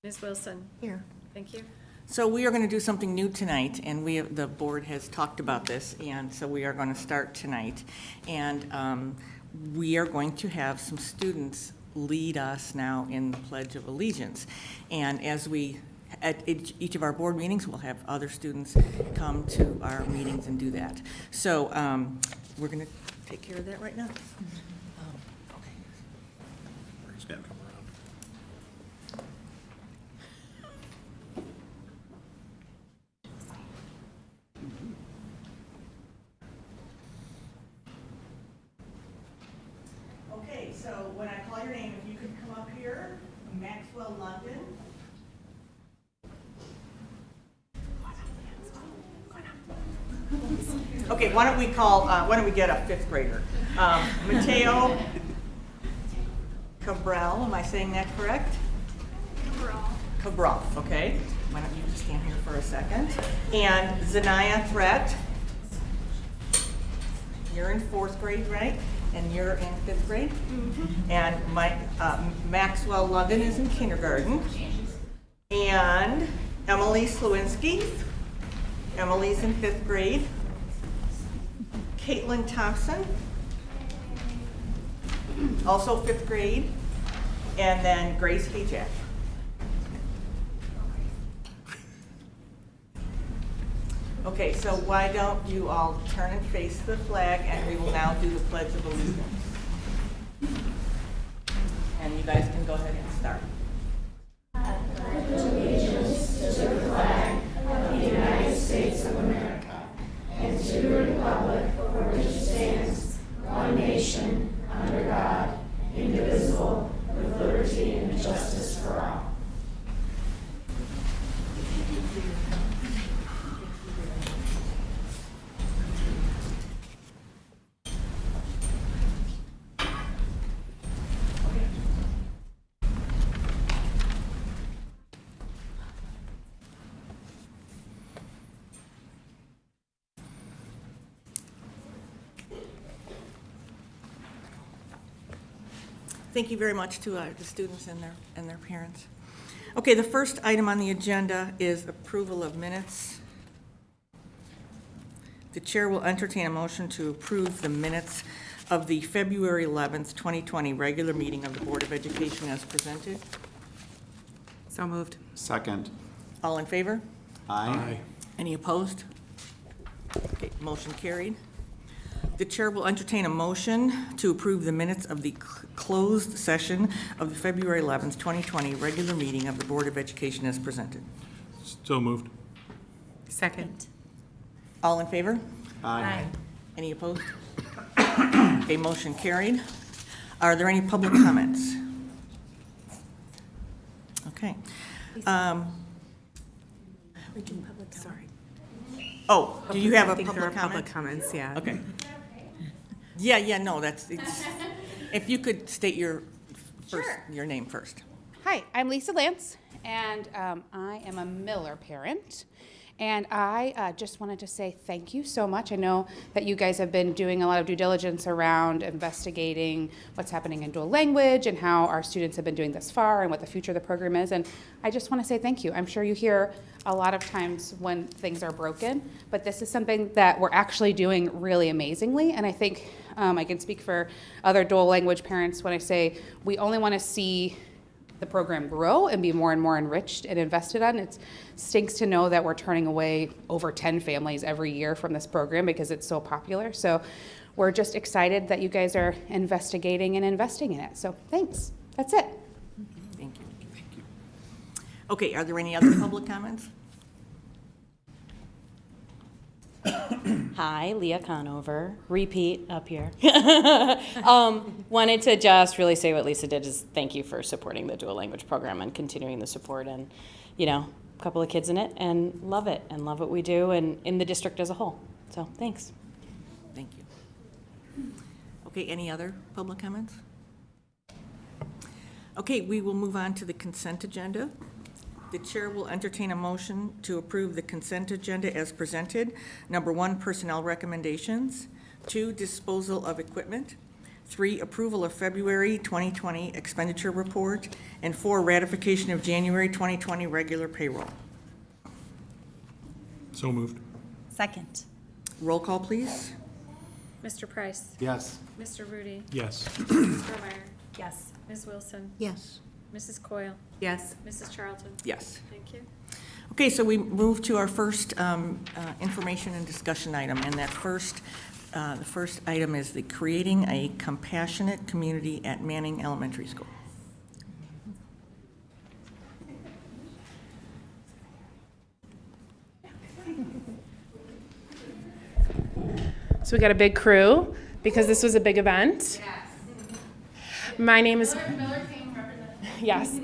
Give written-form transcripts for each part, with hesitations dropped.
Ms. Wilson? Here. Thank you. So we are going to do something new tonight, and the board has talked about this, and so we are going to start tonight. And we are going to have some students lead us now in the Pledge of Allegiance. And at each of our board meetings, we'll have other students come to our meetings and do that. So we're going to take care of that right now. Okay. He's got to come around. Okay, so when I call your name, if you could come up here, Maxwell London. Okay, why don't we get a fifth grader? Mateo Cabral, am I saying that correct? Cabral, okay. Why don't you just stand here for a second? And Zanaya Threat. You're in fourth grade, right? And you're in fifth grade? Mm-hmm. And Maxwell London is in kindergarten. And Emily Slewinski. Emily's in fifth grade. Caitlin Thompson, also fifth grade. And then Grace Hajak. Okay, so why don't you all turn and face the flag, and we will now do the Pledge of Allegiance. And you guys can go ahead and start. I pledge allegiance to the flag of the United States of America and to the republic for which it stands, one nation, under God, indivisible, with liberty and justice for all. Thank you very much to the students and their parents. Okay, the first item on the agenda is approval of minutes. The chair will entertain a motion to approve the minutes of the February 11th, 2020 regular meeting of the Board of Education as presented. So moved. Second. All in favor? Aye. Any opposed? Okay, motion carried. The chair will entertain a motion to approve the minutes of the closed session of the February 11th, 2020 regular meeting of the Board of Education as presented. So moved. Second. All in favor? Aye. Any opposed? Okay, motion carried. Are there any public comments? Okay. Sorry. Oh, do you have I a think there are public public comment? comments, yeah. Okay. Yeah, no, it's, if you could state your name first. Hi, I'm Lisa Lance, and I am a Miller parent. And I just wanted to say thank you so much. I know that you guys have been doing a lot of due diligence around investigating what's happening in dual language and how our students have been doing thus far and what the future of the program is. And I just want to say thank you. I'm sure you hear a lot of times when things are broken, but this is something that we're actually doing really amazingly. And I think I can speak for other dual language parents when I say we only want to see the program grow and be more and more enriched and invested on. It stinks to know that we're turning away over 10 families every year from this program because it's so popular. So we're just excited that you guys are investigating and investing in it. So thanks. That's it. Thank you. Thank you. Okay, are there any other public comments? Hi, Leah Conover, repeat up here. Wanted to just really say what Lisa did is thank you for supporting the dual language program and continuing the support, and a couple of kids in it and love it and love what we do and in the district as a whole. So thanks. Thank you. Okay, any other public comments? Okay, we will move on to the consent agenda. The chair will entertain a motion to approve the consent agenda as presented. Number 1, personnel recommendations. 2, disposal of equipment. 3, approval of February 2020 expenditure report, and 4, ratification of January 2020 regular payroll. So moved. Second. Roll call, please. Mr. Price. Yes. Mr. Rudy. Yes. Ms. Meyer. Yes. Ms. Wilson. Yes. Mrs. Coyle. Yes. Mrs. Charlton. Yes. Thank you. Okay, so we move to our first information and discussion item, and that the first item is the creating a compassionate community at Manning Elementary School. So we got a big crew because this was a big event. My name is yes.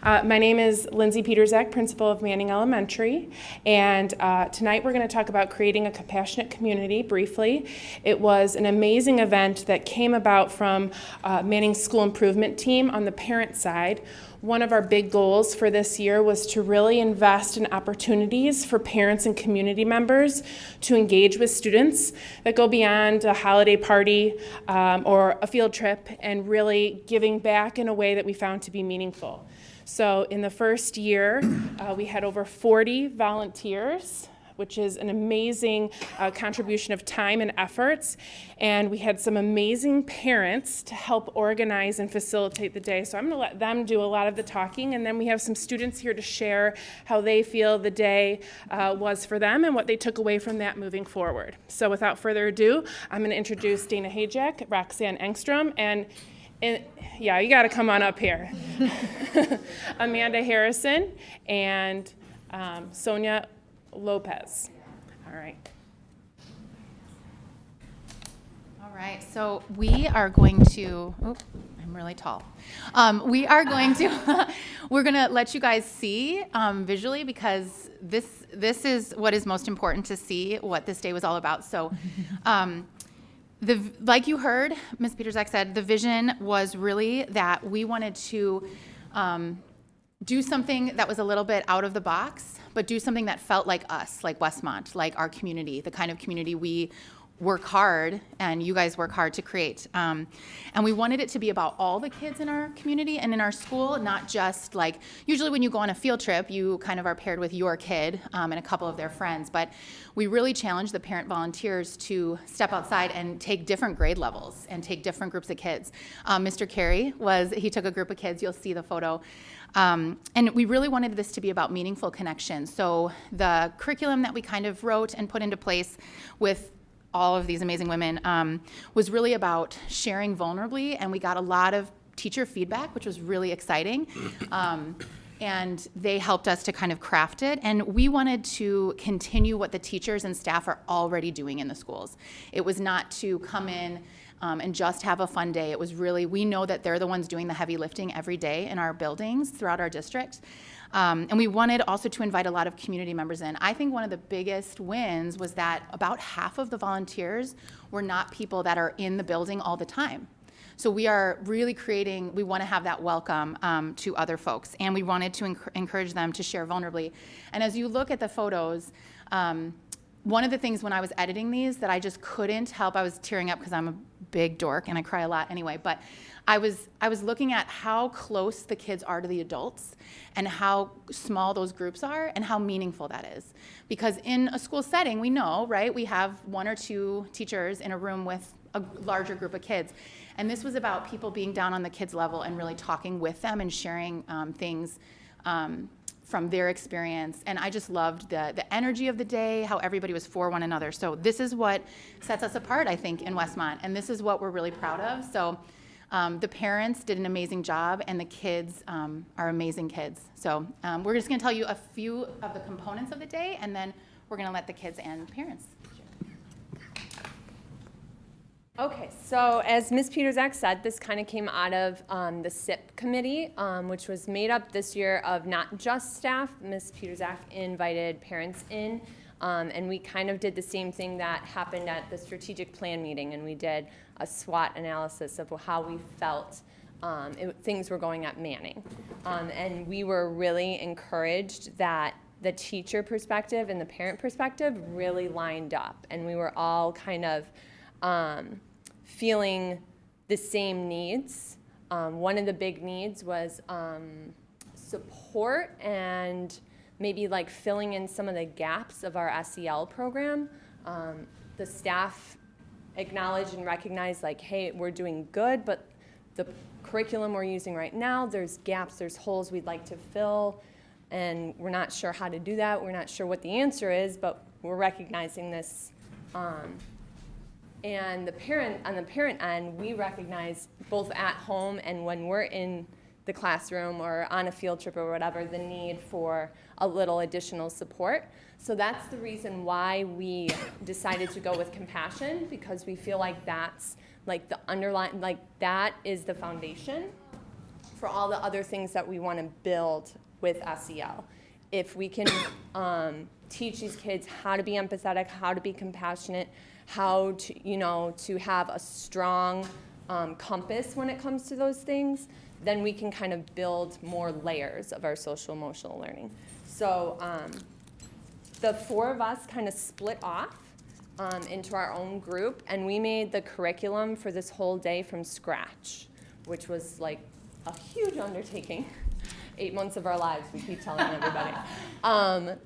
My name is Lindsay Peterzak, principal of Manning Elementary, and tonight we're going to talk about creating a compassionate community briefly. It was an amazing event that came about from Manning's school improvement team on the parent side. One of our big goals for this year was to really invest in opportunities for parents and community members to engage with students that go beyond a holiday party or a field trip, and really giving back in a way that we found to be meaningful. So in the first year, we had over 40 volunteers, which is an amazing contribution of time and efforts. And we had some amazing parents to help organize and facilitate the day. So I'm gonna let them do a lot of the talking, and then we have some students here to share how they feel the day was for them and what they took away from that moving forward. So without further ado, I'm gonna introduce Dana Hajek, Roxanne Engstrom, and yeah, you gotta come on up here. Amanda Harrison and Sonia Lopez. All right. All right, so we are going to, oh, I'm really tall. We are going to, we're going to let you guys see visually, because this is what is most important to see what this day was all about. So like you heard, Ms. Peterzak said, the vision was really that we wanted to do something that was a little bit out of the box, but do something that felt like us, like Westmont, like our community, the kind of community we work hard, and you guys work hard to create. And we wanted it to be about all the kids in our community and in our school, not just like, usually when you go on a field trip, you kind of are paired with your kid and a couple of their friends, but we really challenged the parent volunteers to step outside and take different grade levels and take different groups of kids. Mr. Carey he took a group of kids, you'll see the photo. And we really wanted this to be about meaningful connection. So the curriculum that we kind of wrote and put into place with all of these amazing women was really about sharing vulnerably, and we got a lot of teacher feedback, which was really exciting. And they helped us to kind of craft it, and we wanted to continue what the teachers and staff are already doing in the schools. It was not to come in and just have a fun day. It was really, we know that they're the ones doing the heavy lifting every day in our buildings throughout our district. And we wanted also to invite a lot of community members in. I think one of the biggest wins was that about half of the volunteers were not people that are in the building all the time. So we are really we want to have that welcome to other folks, and we wanted to encourage them to share vulnerably. And as you look at the photos, one of the things when I was editing these that I just couldn't help, I was tearing up because I'm a big dork and I cry a lot anyway, but I was looking at how close the kids are to the adults and how small those groups are and how meaningful that is. Because in a school setting, we know, right, we have 1 or 2 teachers in a room with a larger group of kids. And this was about people being down on the kids' level and really talking with them and sharing things from their experience. And I just loved the energy of the day, how everybody was for one another. So this is what sets us apart, I think, in Westmont. And this is what we're really proud of. So the parents did an amazing job, and the kids are amazing kids. So we're just going to tell you a few of the components of the day, and then we're going to let the kids and parents share. Okay, so as Ms. Peterzak said, this kind of came out of the SIP committee, which was made up this year of not just staff. Ms. Peterzak invited parents in, and we kind of did the same thing that happened at the strategic plan meeting, and we did a SWOT analysis of how we felt things were going at Manning. And we were really encouraged that the teacher perspective and the parent perspective really lined up, and we were all kind of feeling the same needs. One of the big needs was support and maybe like filling in some of the gaps of our SEL program. The staff acknowledged and recognized like, hey, we're doing good, but the curriculum we're using right now, there's gaps, there's holes we'd like to fill, and we're not sure how to do that. We're not sure what the answer is, but we're recognizing this. And on the parent end, we recognize both at home and when we're in the classroom or on a field trip or whatever, the need for a little additional support. So that's the reason why we decided to go with compassion, because we feel like that's like the underlying, like that is the foundation for all the other things that we want to build with SEL. If we can teach these kids how to be empathetic, how to be compassionate, how to, to have a strong compass when it comes to those things, then we can kind of build more layers of our social emotional learning. So the four of us kind of split off into our own group, and we made the curriculum for this whole day from scratch, which was like a huge undertaking. 8 months of our lives, we keep telling everybody.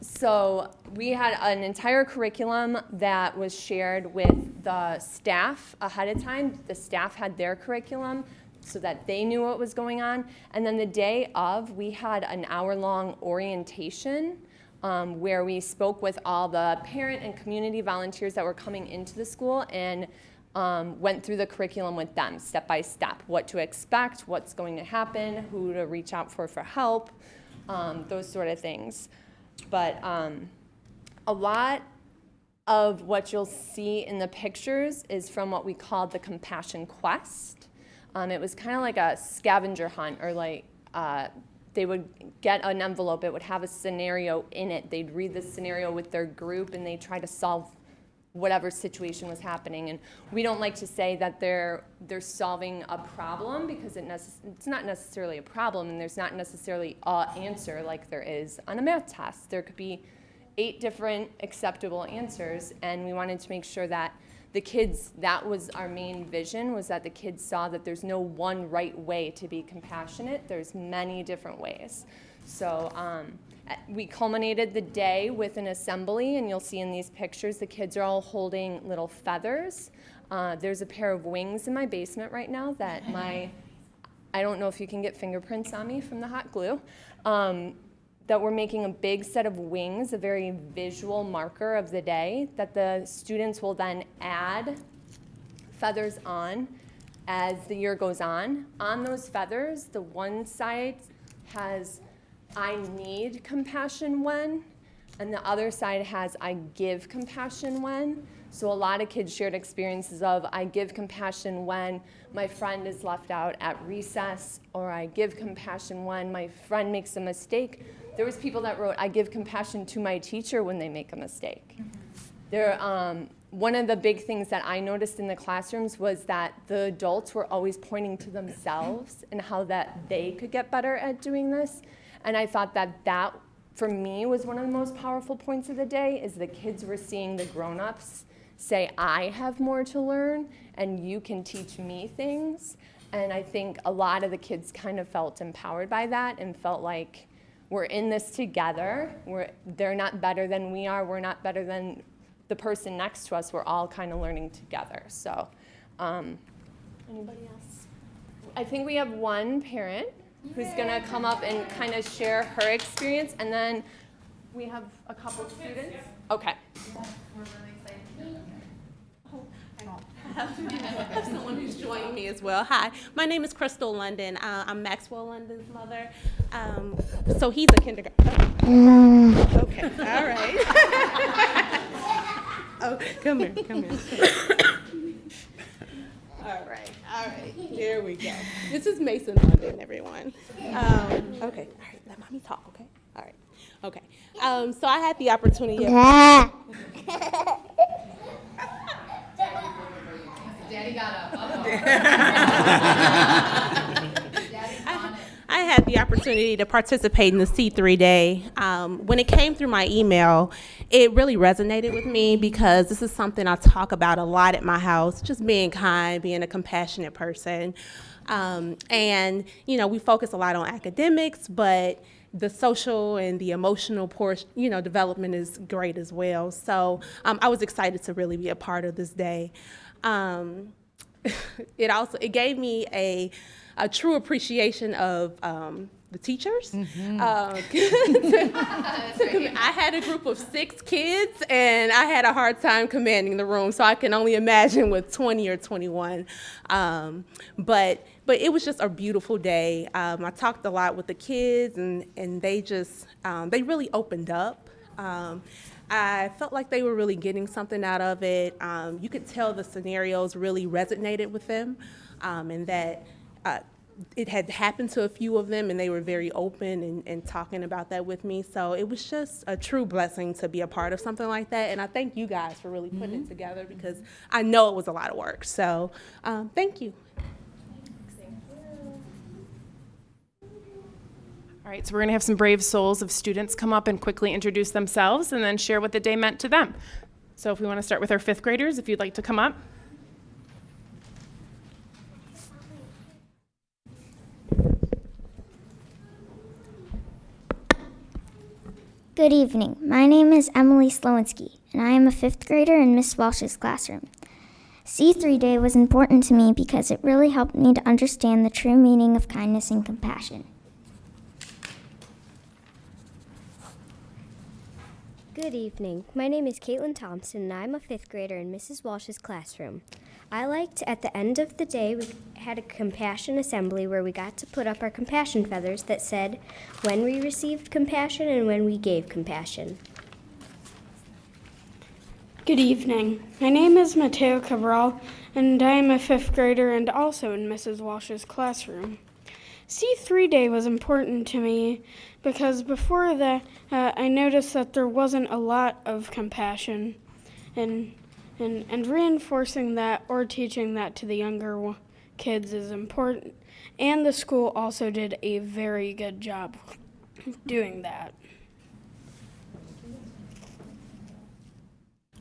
So we had an entire curriculum that was shared with the staff ahead of time. The staff had their curriculum so that they knew what was going on. And then the day of, we had an hour-long orientation where we spoke with all the parent and community volunteers that were coming into the school and went through the curriculum with them, step by step, what to expect, what's going to happen, who to reach out for help, those sort of things. But a lot of what you'll see in the pictures is from what we called the Compassion Quest. It was kind of like a scavenger hunt, or like they would get an envelope, it would have a scenario in it. They'd read the scenario with their group and they'd try to solve whatever situation was happening. And we don't like to say that they're solving a problem, because it's not necessarily a problem, and there's not necessarily an answer like there is on a math test. There could be 8 different acceptable answers, and we wanted to make sure that the kids, that was our main vision, was that the kids saw that there's no one right way to be compassionate. There's many different ways. So we culminated the day with an assembly, and you'll see in these pictures the kids are all holding little feathers. There's a pair of wings in my basement right now that I don't know if you can get fingerprints on me from the hot glue, that we're making a big set of wings, a very visual marker of the day, that the students will then add feathers on as the year goes on. On those feathers, the one side has I need compassion when, and the other side has I give compassion when. So a lot of kids shared experiences of I give compassion when my friend is left out at recess, or I give compassion when my friend makes a mistake. There was people that wrote, I give compassion to my teacher when they make a mistake. One of the big things that I noticed in the classrooms was that the adults were always pointing to themselves and how that they could get better at doing this. And I thought that for me, was one of the most powerful points of the day, is the kids were seeing the grown-ups say, I have more to learn, and you can teach me things. And I think a lot of the kids kind of felt empowered by that and felt like we're in this together. They're not better than we are. We're not better than the person next to us. We're all kind of learning together. So anybody else? I think we have one parent who's going to come up and kind of share her experience, and then we have a couple students. Okay. We're really excited. I have someone who's joining me as well. Hi, my name is Crystal London. I'm Maxwell London's mother. So he's a kindergarten. Okay, all right. Oh, come here. All right. There we go. This is Mason London, everyone. Okay, all right, let mommy talk, okay? All right, okay. So I had the opportunity of... I had the opportunity to participate in the C3 Day. When it came through my email, it really resonated with me because this is something I talk about a lot at my house, just being kind, being a compassionate person. And, we focus a lot on academics, but the social and the emotional portion, development is great as well. So I was excited to really be a part of this day. It gave me a true appreciation of the teachers. I had a group of 6 kids, and I had a hard time commanding the room, so I can only imagine with 20 or 21. But it was just a beautiful day. I talked a lot with the kids, and they just, they really opened up. I felt like they were really getting something out of it. You could tell the scenarios really resonated with them, and that it had happened to a few of them, and they were very open and talking about that with me. So it was just a true blessing to be a part of something like that. And I thank you guys for really putting it together, because I know it was a lot of work. So thank you. All right, so we're going to have some brave souls of students come up and quickly introduce themselves and then share what the day meant to them. So if we want to start with our 5th graders, if you'd like to come up. Good evening. My name is Emily Slowinski, and I am a 5th grader in Miss Walsh's classroom. C3 Day was important to me because it really helped me to understand the true meaning of kindness and compassion. Good evening. My name is Caitlin Thompson, and I'm a 5th grader in Mrs. Walsh's classroom. I liked at the end of the day we had a compassion assembly where we got to put up our compassion feathers that said when we received compassion and when we gave compassion. Good evening. My name is Mateo Cabral, and I am a 5th grader and also in Mrs. Walsh's classroom. C3 Day was important to me because before that, I noticed that there wasn't a lot of compassion, and reinforcing that or teaching that to the younger kids is important. And the school also did a very good job doing that.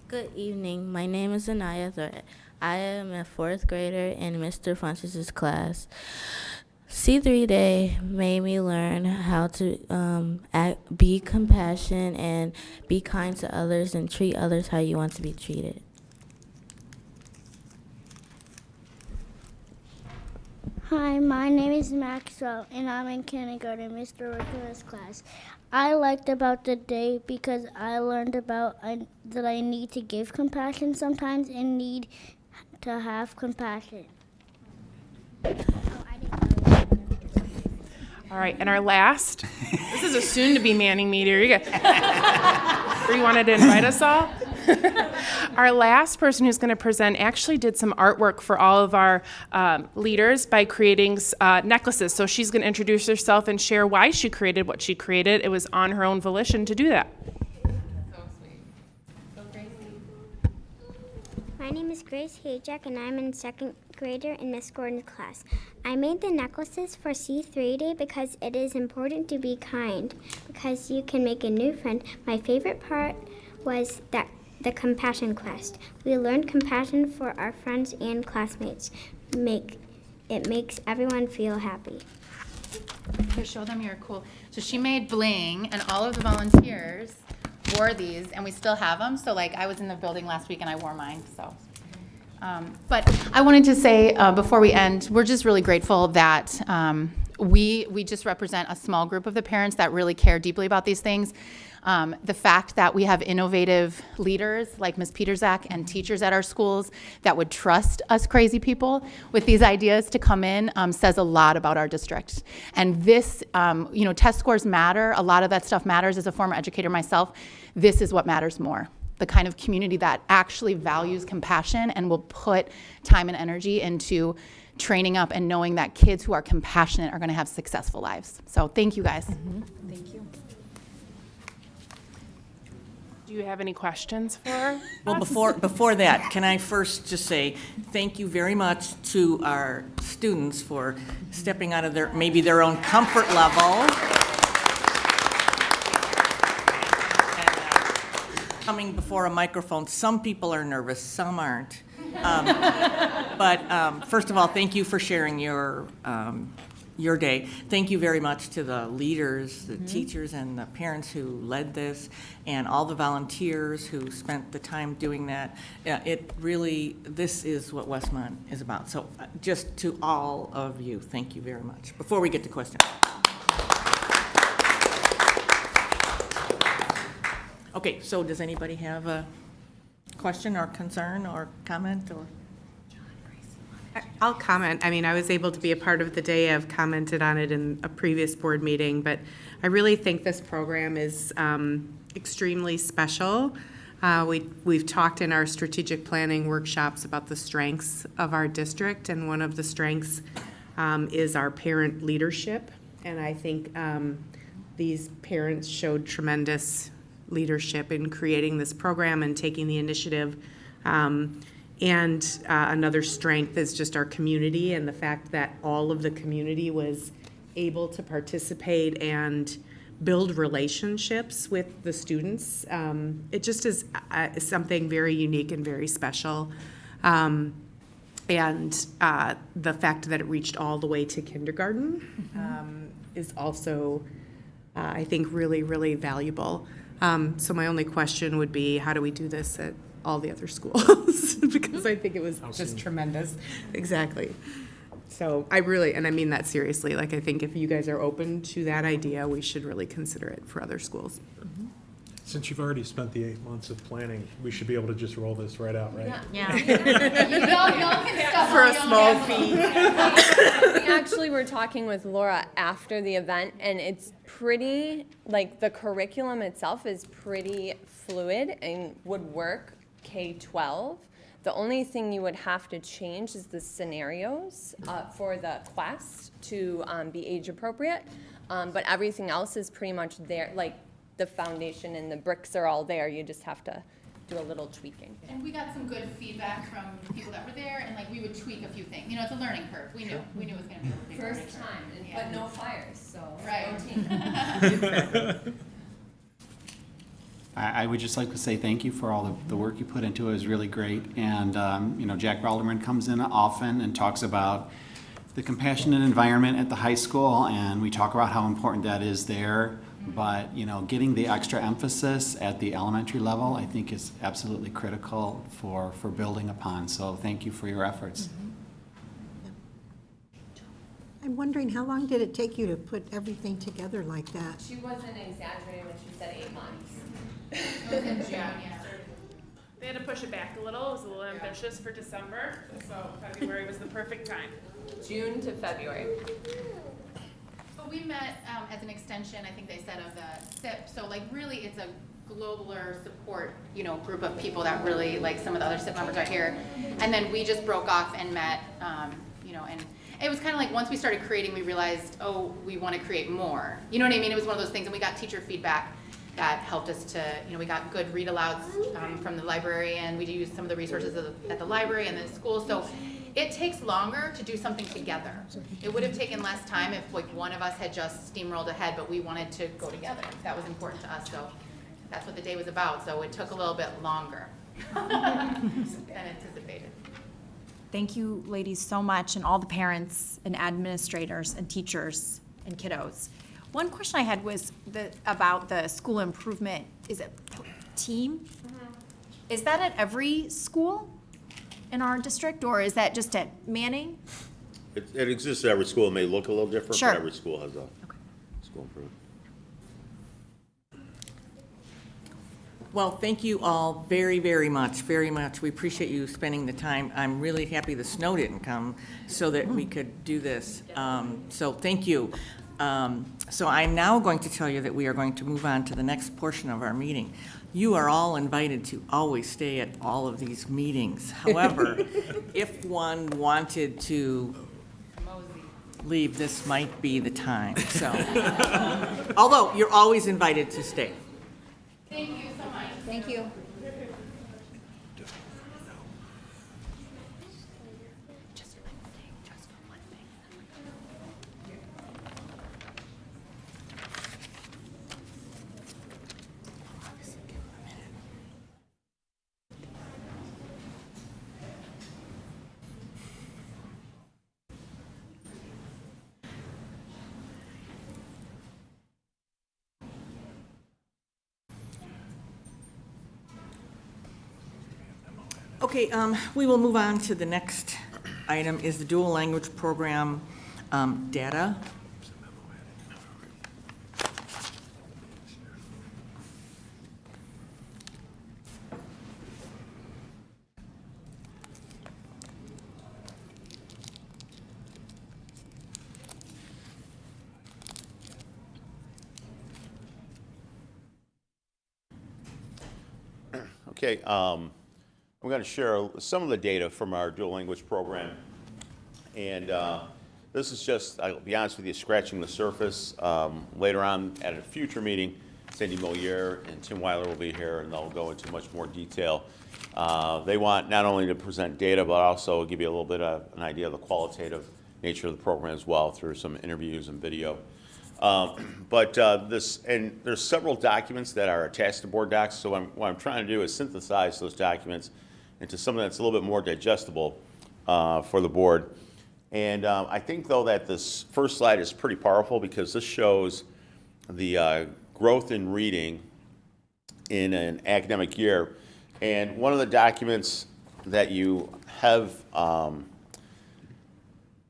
Good evening. My name is Anaya Threat. I am a 4th grader in Mr. Funches' class. C3 Day made me learn how to be compassionate and be kind to others and treat others how you want to be treated. Hi, my name is Maxwell, and I'm in kindergarten, Mr. Ricula's class. I liked about the day because I learned about that I need to give compassion sometimes and need to have compassion. All right, and our last, this is a soon-to-be Manning meter. You wanted to invite us all? Our last person who's going to present actually did some artwork for all of our leaders by creating necklaces. So she's going to introduce herself and share why she created what she created. It was on her own volition to do that. So sweet. So Gracie. My name is Grace Hayjack, and I'm in 2nd grader in Miss Gordon's class. I made the necklaces for C3 Day because it is important to be kind, because you can make a new friend. My favorite part was that the compassion quest. We learned compassion for our friends and classmates. It makes everyone feel happy. To show them you're cool. So she made bling, and all of the volunteers wore these, and we still have them. So like I was in the building last week and I wore mine. So. But I wanted to say before we end, we're just really grateful that we just represent a small group of the parents that really care deeply about these things. The fact that we have innovative leaders like Ms. Peterzak and teachers at our schools that would trust us crazy people with these ideas to come in says a lot about our district. And this, test scores matter. A lot of that stuff matters. As a former educator myself, this is what matters more. The kind of community that actually values compassion and will put time and energy into training up and knowing that kids who are compassionate are going to have successful lives. So thank you guys. Thank you. Do you have any questions for her? Well, before that, can I first just say thank you very much to our students for stepping out of maybe their own comfort level. Coming before a microphone. Some people are nervous, some aren't. But first of all, thank you for sharing your day. Thank you very much to the leaders, the teachers, and the parents who led this, and all the volunteers who spent the time doing that. This is what Westmont is about. So just to all of you, thank you very much. Before we get to questions. Okay, so does anybody have a question or concern or comment or? I'll comment. I mean, I was able to be a part of the day. I've commented on it in a previous board meeting, but I really think this program is extremely special. We've talked in our strategic planning workshops about the strengths of our district, and one of the strengths is our parent leadership. And I think these parents showed tremendous leadership in creating this program and taking the initiative. Another strength is just our community and the fact that all of the community was able to participate and build relationships with the students. It just is something very unique and very special. The fact that it reached all the way to kindergarten is also, I think, really, really valuable. So my only question would be, how do we do this at all the other schools? Because I think it was just tremendous. Exactly. So I really, and I mean that seriously, like I think if you guys are open to that idea, we should really consider it for other schools. Since you've already spent the 8 months of planning, we should be able to just roll this right out, right? Yeah. Y'all can stuff For all a y'all small want. fee. We actually were talking with Laura after the event, and it's pretty, like, the curriculum itself is pretty fluid and would work K-12. The only thing you would have to change is the scenarios for the class to be age appropriate, but everything else is pretty much there, like the foundation and the bricks are all there. You just have to do a little tweaking. And we got some good feedback from the people that were there, and like we would tweak a few things. You know, it's a learning curve. We knew it was going to be a big learning curve. but no fires, so. Right. I would just like to say thank you for all the work you put into it. It was really great. And, Jack Balderman comes in often and talks about the compassionate environment at the high school, and we talk about how important that is there. But, getting the extra emphasis at the elementary level, I think is absolutely critical for building upon. So thank you for your efforts. I'm wondering, how long did it take you to put everything together like that? She wasn't exaggerating when she said 8 months. It was in June, yeah. They had to push it back a little. It was a little ambitious for December, so February was the perfect time. June to February. But we met as an extension, I think they said, of the SIP. So like really it's a globaler support, group of people that really, like some of the other SIP members are here. And then we just broke off and met, and it was kind of like once we started creating, we realized, we want to create more. You know what I mean? It was one of those things, and we got teacher feedback that helped us to, we got good read alouds from the library, and we used some of the resources at the library and the school. So it takes longer to do something together. It would have taken less time if like one of us had just steamrolled ahead, but we wanted to go together. That was important to us, so that's what the day was about. So it took a little bit longer than anticipated. Thank you, ladies, so much, and all the parents and administrators and teachers and kiddos. One question I had was about the school improvement. Is it team? Mm-hmm. Is that at every school in our district, or is that just at Manning? It exists at every school. It may look a little different, Sure. but every school has a school improvement. Well, thank you all very, very much, very much. We appreciate you spending the time. I'm really happy the snow didn't come so that we could do this. So thank you. So I'm now going to tell you that we are going to move on to the next portion of our meeting. You are all invited to always stay at all of these meetings. However, if one wanted to leave, this might be the time. So, although you're always invited to stay. Thank you so much. Thank you. Okay, we will move on to the next item is the dual language program data. Okay, I'm going to share some of the data from our dual language program. And this is just, I'll be honest with you, scratching the surface. Later on at a future meeting, Cindy Moliere and Tim Weiler will be here, and they'll go into much more detail. They want not only to present data, but also give you a little bit of an idea of the qualitative nature of the program as well through some interviews and video. There's several documents that are attached to board docs, so what I'm trying to do is synthesize those documents into something that's a little bit more digestible for the board. And I think, though, that this first slide is pretty powerful because this shows the growth in reading in an academic year. And one of the documents that you have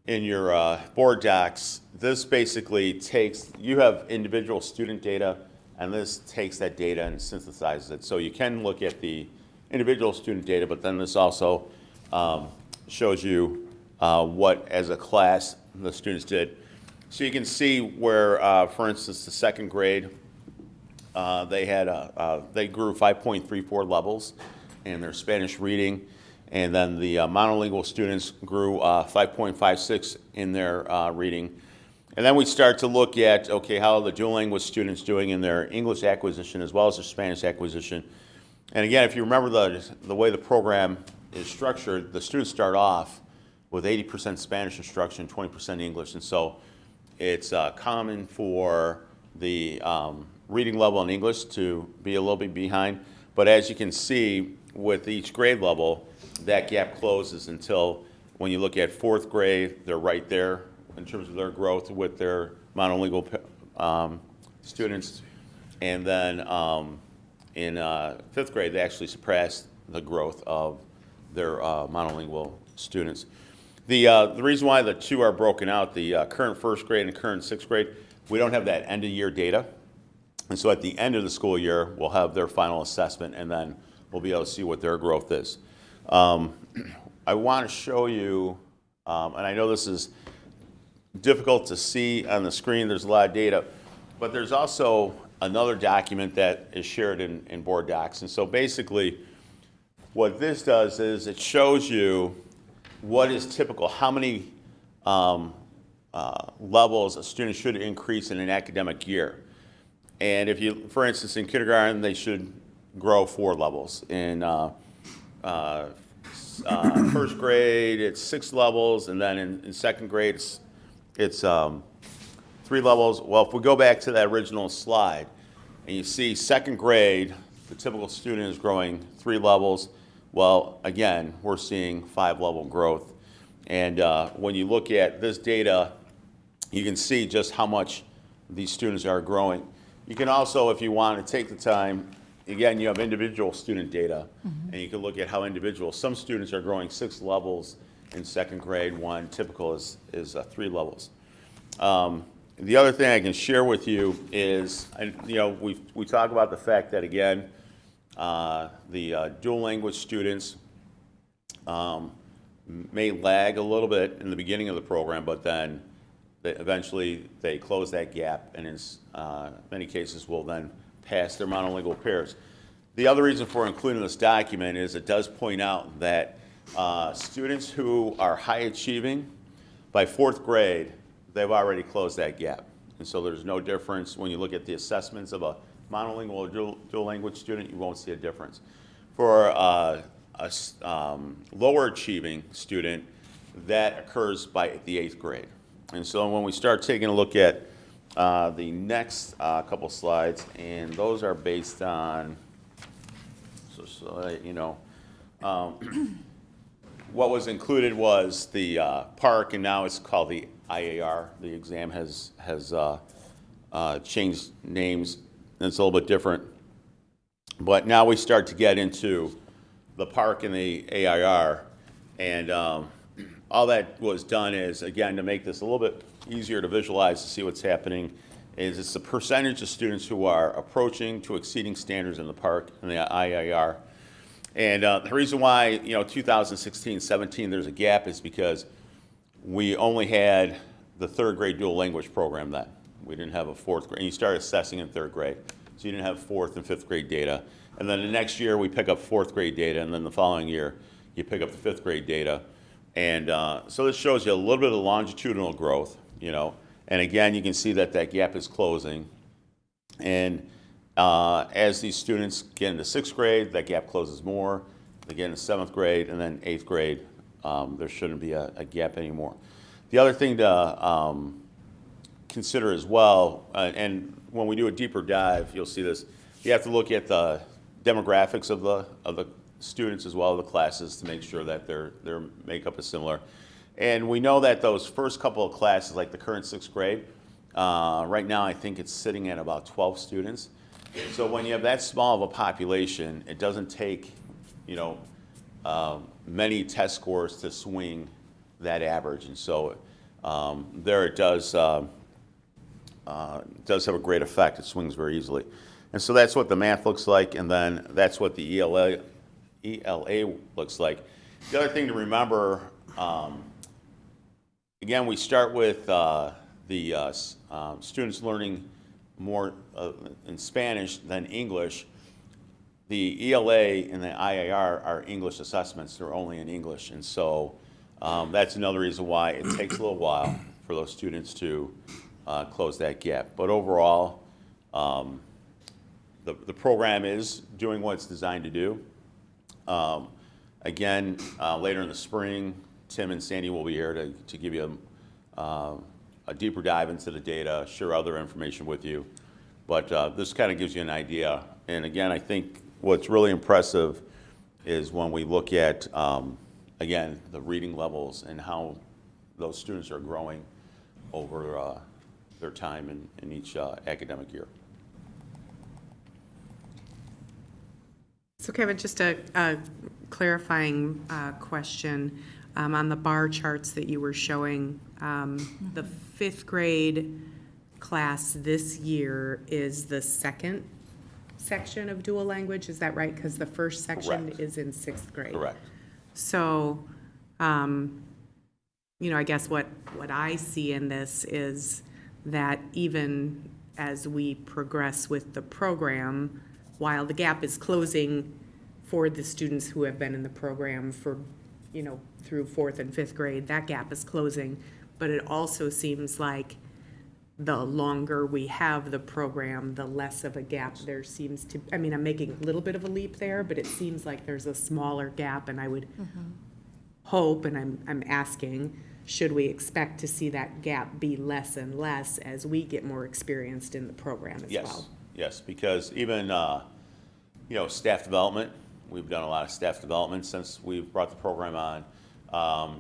in your board docs, this basically takes, you have individual student data, and this takes that data and synthesizes it. So you can look at the individual student data, but then this also shows you what, as a class, the students did. So you can see where, for instance, the second grade, they grew 5.34 levels in their Spanish reading. And then the monolingual students grew 5.56 in their reading. And then we start to look at, okay, how are the dual language students doing in their English acquisition as well as their Spanish acquisition. And again, if you remember the way the program is structured, the students start off with 80% Spanish instruction, 20% English. And so it's common for the reading level in English to be a little bit behind. But as you can see, with each grade level, that gap closes until when you look at fourth grade, they're right there in terms of their growth with their monolingual students. And then in fifth grade, they actually surpassed the growth of their monolingual students. The reason why the two are broken out, the current first grade and current sixth grade, we don't have that end of year data. And so at the end of the school year, we'll have their final assessment, and then we'll be able to see what their growth is. I want to show you, and I know this is difficult to see on the screen, there's a lot of data, but there's also another document that is shared in board docs. And so basically, what this does is it shows you what is typical, how many levels a student should increase in an academic year. And if you, for instance, in kindergarten, they should grow 4 levels. In first grade, it's 6 levels, and then in second grade, it's 3 levels. Well, if we go back to that original slide, and you see second grade, the typical student is growing 3 levels. Well, again, we're seeing 5-level growth. And when you look at this data, you can see just how much these students are growing. You can also, if you want to take the time, again, you have individual student data, and you can look at how individual, some students are growing 6 levels in second grade, one typical is 3 levels. The other thing I can share with you is, we talk about the fact that, again, the dual language students may lag a little bit in the beginning of the program, but then eventually they close that gap, and in many cases will then pass their monolingual peers. The other reason for including this document is it does point out that students who are high achieving, by 4th grade, they've already closed that gap. And so there's no difference when you look at the assessments of a monolingual or dual language student, you won't see a difference. For a lower achieving student, that occurs by the 8th grade. And so when we start taking a look at the next couple slides, and those are based on, what was included was the PARC, and now it's called the IAR. The exam has changed names, and it's a little bit different. But now we start to get into the park and the AIR. And all that was done is, again, to make this a little bit easier to visualize, to see what's happening, is it's the percentage of students who are approaching to exceeding standards in the park and the IIR. And the reason why, 2016, 17, there's a gap is because we only had the third grade dual language program then. We didn't have a fourth grade. And you started assessing in third grade. So you didn't have fourth and fifth grade data. And then the next year we pick up fourth grade data, and then the following year you pick up the fifth grade data. And so this shows you a little bit of longitudinal growth, And again, you can see that that gap is closing. And as these students get into sixth grade, that gap closes more. They get into seventh grade, and then eighth grade, there shouldn't be a gap anymore. The other thing to consider as well, and when we do a deeper dive, you'll see this, you have to look at the demographics of the students as well, the classes, to make sure that their makeup is similar. And we know that those first couple of classes, like the current sixth grade, right now I think it's sitting at about 12 students. So when you have that small of a population, it doesn't take, many test scores to swing that average. And so there it does have a great effect. It swings very easily. And so that's what the math looks like, and then that's what the ELA looks like. The other thing to remember, again, we start with the students learning more in Spanish than English. The ELA and the IIR are English assessments. They're only in English. And so that's another reason why it takes a little while for those students to close that gap. But overall, the program is doing what it's designed to do. Again, later in the spring, Tim and Sandy will be here to give you a deeper dive into the data, share other information with you. But this kind of gives you an idea. And again, I think what's really impressive is when we look at, again, the reading levels and how those students are growing over their time in each academic year. So Kevin, just a clarifying question. On the bar charts that you were showing, the fifth grade class this year is the second section of dual language, is that right? Because the first section Correct. is in sixth grade. Correct. So, I guess what I see in this is that even as we progress with the program, while the gap is closing for the students who have been in the program for, through fourth and fifth grade, that gap is closing. But it also seems like the longer we have the program, the less of a gap there seems to, I'm making a little bit of a leap there, but it seems like there's a smaller gap, and I would hope, and I'm asking, should we expect to see that gap be less and less as we get more experienced in the program as well? Yes, because even, staff development, we've done a lot of staff development since we've brought the program on.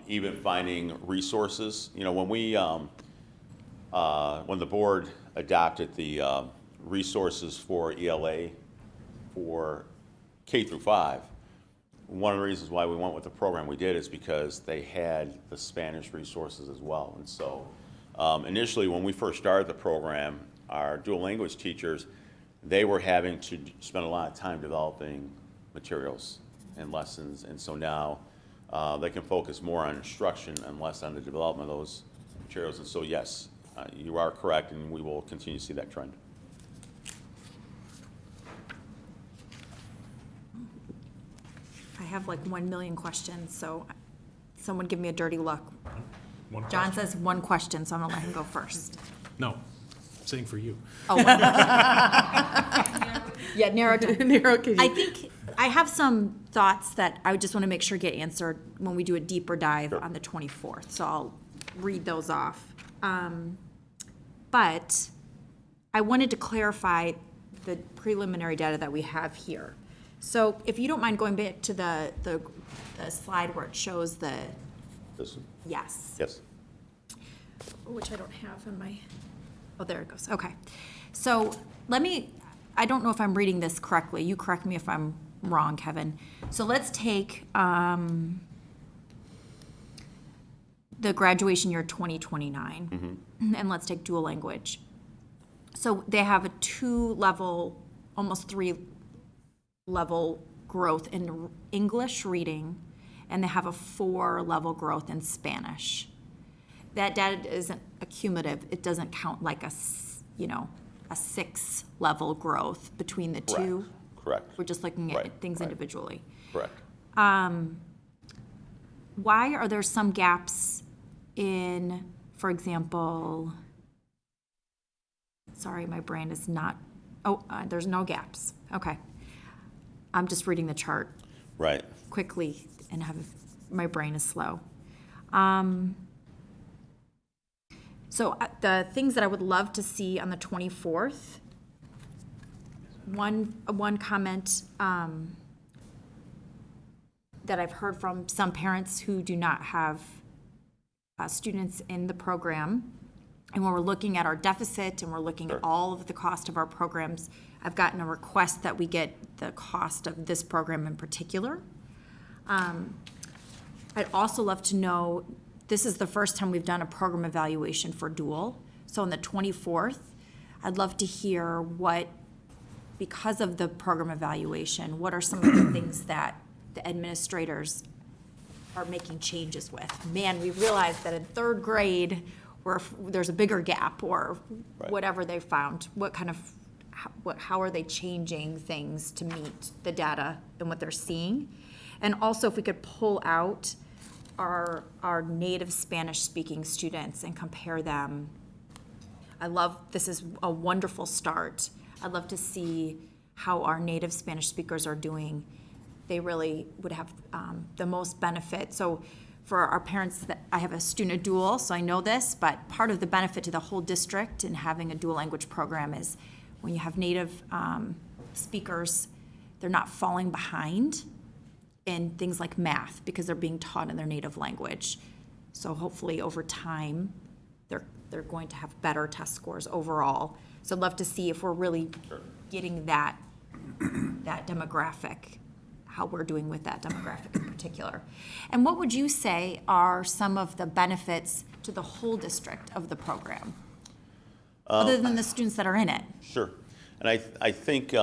Even finding resources, when the board adopted the resources for ELA for K through 5, one of the reasons why we went with the program we did is because they had the Spanish resources as well. And so initially when we first started the program, our dual language teachers, they were having to spend a lot of time developing materials and lessons. And so now they can focus more on instruction and less on the development of those materials. And so yes, you are correct, and we will continue to see that trend. I have like 1 million questions, so someone give me a dirty look. John says one question, so I'm gonna let him go first. No, saying for you. Oh. Yeah, narrow down. I think I have some thoughts that I just want to make sure get answered when we do a deeper dive on the 24th. So I'll read those off. But I wanted to clarify the preliminary data that we have here. So if you don't mind going back to the slide where it shows the, This one? yes. Yes. Which I don't have in my, oh, there it goes. Okay. So I don't know if I'm reading this correctly. You correct me if I'm wrong, Kevin. So let's take the graduation year 2029, and let's take dual language. So they have a 2-level, almost 3-level growth in English reading, and they have a 4-level growth in Spanish. That data isn't accumulative. It doesn't count like a 6-level growth between the two. Correct. We're just looking at things individually. Correct. Why are there some gaps in, for example, sorry, my brain is not, there's no gaps. Okay. I'm just reading the chart quickly and my brain is slow. So the things that I would love to see on the 24th, one comment that I've heard from some parents who do not have students in the program, and when we're looking at our deficit and we're looking at all of the cost of our programs, I've gotten a request that we get the cost of this program in particular. I'd also love to know, this is the first time we've done a program evaluation for dual. So on the 24th, I'd love to hear because of the program evaluation, what are some of the things that the administrators are making changes with? Man, we realized that in 3rd grade, where there's a bigger gap or whatever they found. How are they changing things to meet the data and what they're seeing? And also, if we could pull out our native Spanish-speaking students and compare them. This is a wonderful start. I'd love to see how our native Spanish speakers are doing. They really would have the most benefit. So for our parents, I have a student at dual, so I know this, but part of the benefit to the whole district in having a dual language program is when you have native speakers, they're not falling behind in things like math because they're being taught in their native language. So hopefully over time, they're going to have better test scores overall. So I'd love to see if we're really getting that demographic, how we're doing with that demographic in particular. And what would you say are some of the benefits to the whole district of the program, other than the students that are in it? Sure. And I think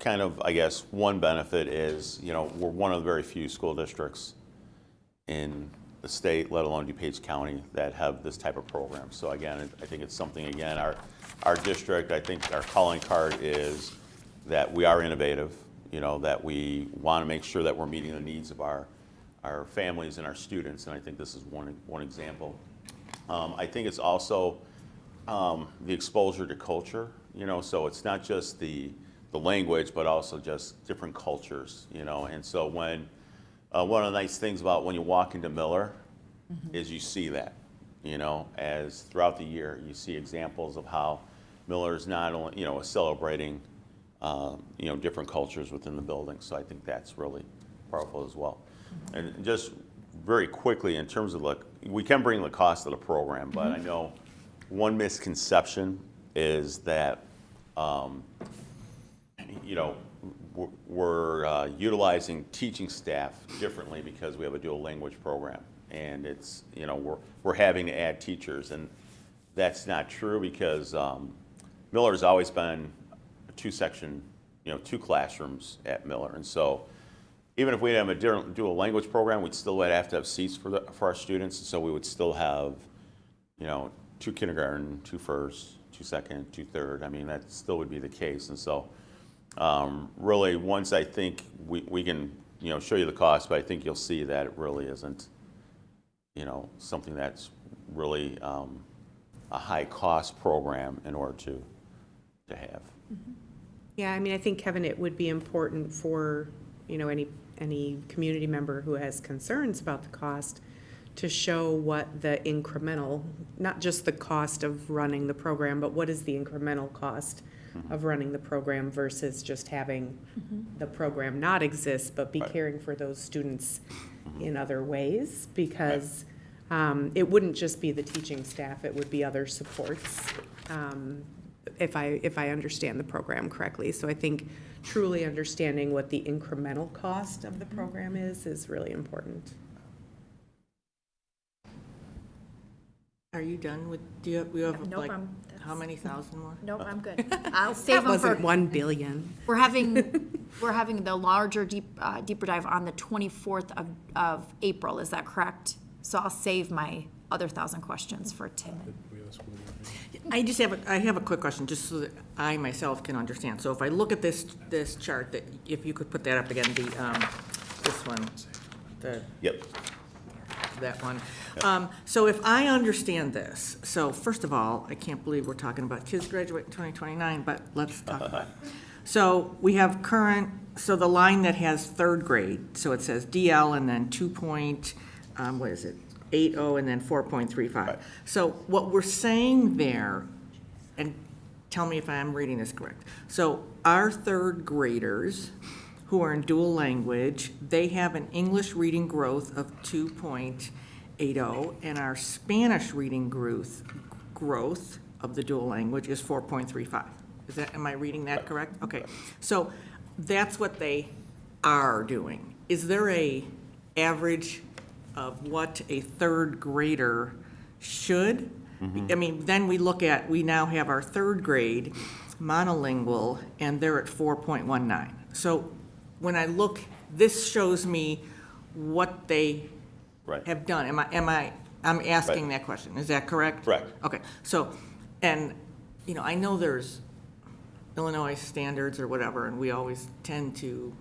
kind of, I guess, one benefit is, we're one of the very few school districts in the state, let alone DuPage County, that have this type of program. So again, I think it's something, again, our district, I think our calling card is that we are innovative, that we want to make sure that we're meeting the needs of our families and our students, and I think this is one example. I think it's also the exposure to culture, so it's not just the language, but also just different cultures, and so when one of the nice things about when you walk into Miller is you see that, as throughout the year you see examples of how Miller is not only, celebrating, different cultures within the building. So I think that's really powerful as well. And just very quickly, in terms of we can bring the cost of the program, but I know one misconception is that, we're utilizing teaching staff differently because we have a dual language program, and it's we're having to add teachers, and that's not true because Miller's always been a 2-section, 2 classrooms at Miller, and so even if we didn't have a dual language program, we'd still have to have seats for our students, and so we would still have 2 kindergarten, 2 first, 2 second, 2 third. I mean, that still would be the case, and so. Really, once I think we can, show you the cost, but I think you'll see that it really isn't, something that's really a high-cost program in order to have. Yeah, I mean, I think, Kevin, it would be important for, any community member who has concerns about the cost to show what the incremental, not just the cost of running the program, but what is the incremental cost of running the program versus just having the program not exist, but be caring for those students in other ways, because it wouldn't just be the teaching staff, it would be other supports if I understand the program correctly. So I think truly understanding what the incremental cost of the program is really important. Are you done with, do you have Nope, like, I'm- how many thousand more? Nope, I'm good. I'll save That them for. wasn't 1 billion. We're having the larger deeper dive on the 24th of April. Is that correct? So I'll save my other 1,000 questions for Tim. I just have I have a quick question, just so that I myself can understand. So if I look at this chart, that if you could put that up again, this one, Yep. that one. So if I understand this, so first of all, I can't believe we're talking about kids graduate in 2029, but let's talk about it. So we have current, so the line that has third grade, so it says DL and then 2.80 and then 4.35. Right. So what we're saying there, and tell me if I'm reading this correct. So our third graders who are in dual language, they have an English reading growth of 2.80, and our Spanish reading growth of the dual language is 4.35. Am I reading that correct? Okay, so that's what they are doing. Is there a average of what a third grader should? I mean, then we now have our third grade monolingual, and they're at 4.19. So when I look, this shows me what they have done. I'm asking that question. Is that correct? Correct. Okay, so, and, I know there's Illinois standards or whatever, and we always tend to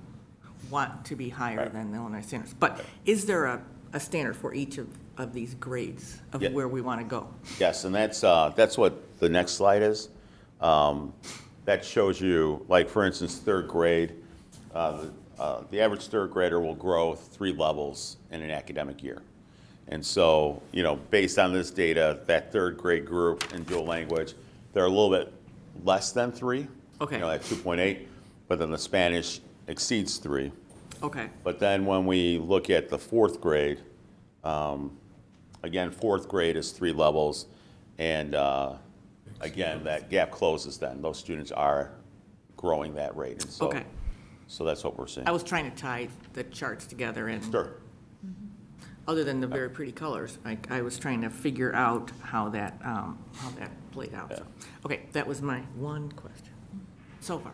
want to be higher than the Illinois standards. But is there a standard for each of these grades of where we want to go? Yes, and that's what the next slide is. That shows you, like, for instance, third grade, the average third grader will grow 3 levels in an academic year. And so, based on this data, that third grade group in dual language, they're a little bit less than 3. Okay. At 2.8, but then the Spanish exceeds 3. Okay. But then when we look at the fourth grade, again, fourth grade is 3 levels, and again, that gap closes then. Those students are growing that rate, and so, Okay. so that's what we're seeing. I was trying to tie the charts together, and Sure. other than the very pretty colors, I was trying to figure out how that played out. So, okay, that was my one question so far.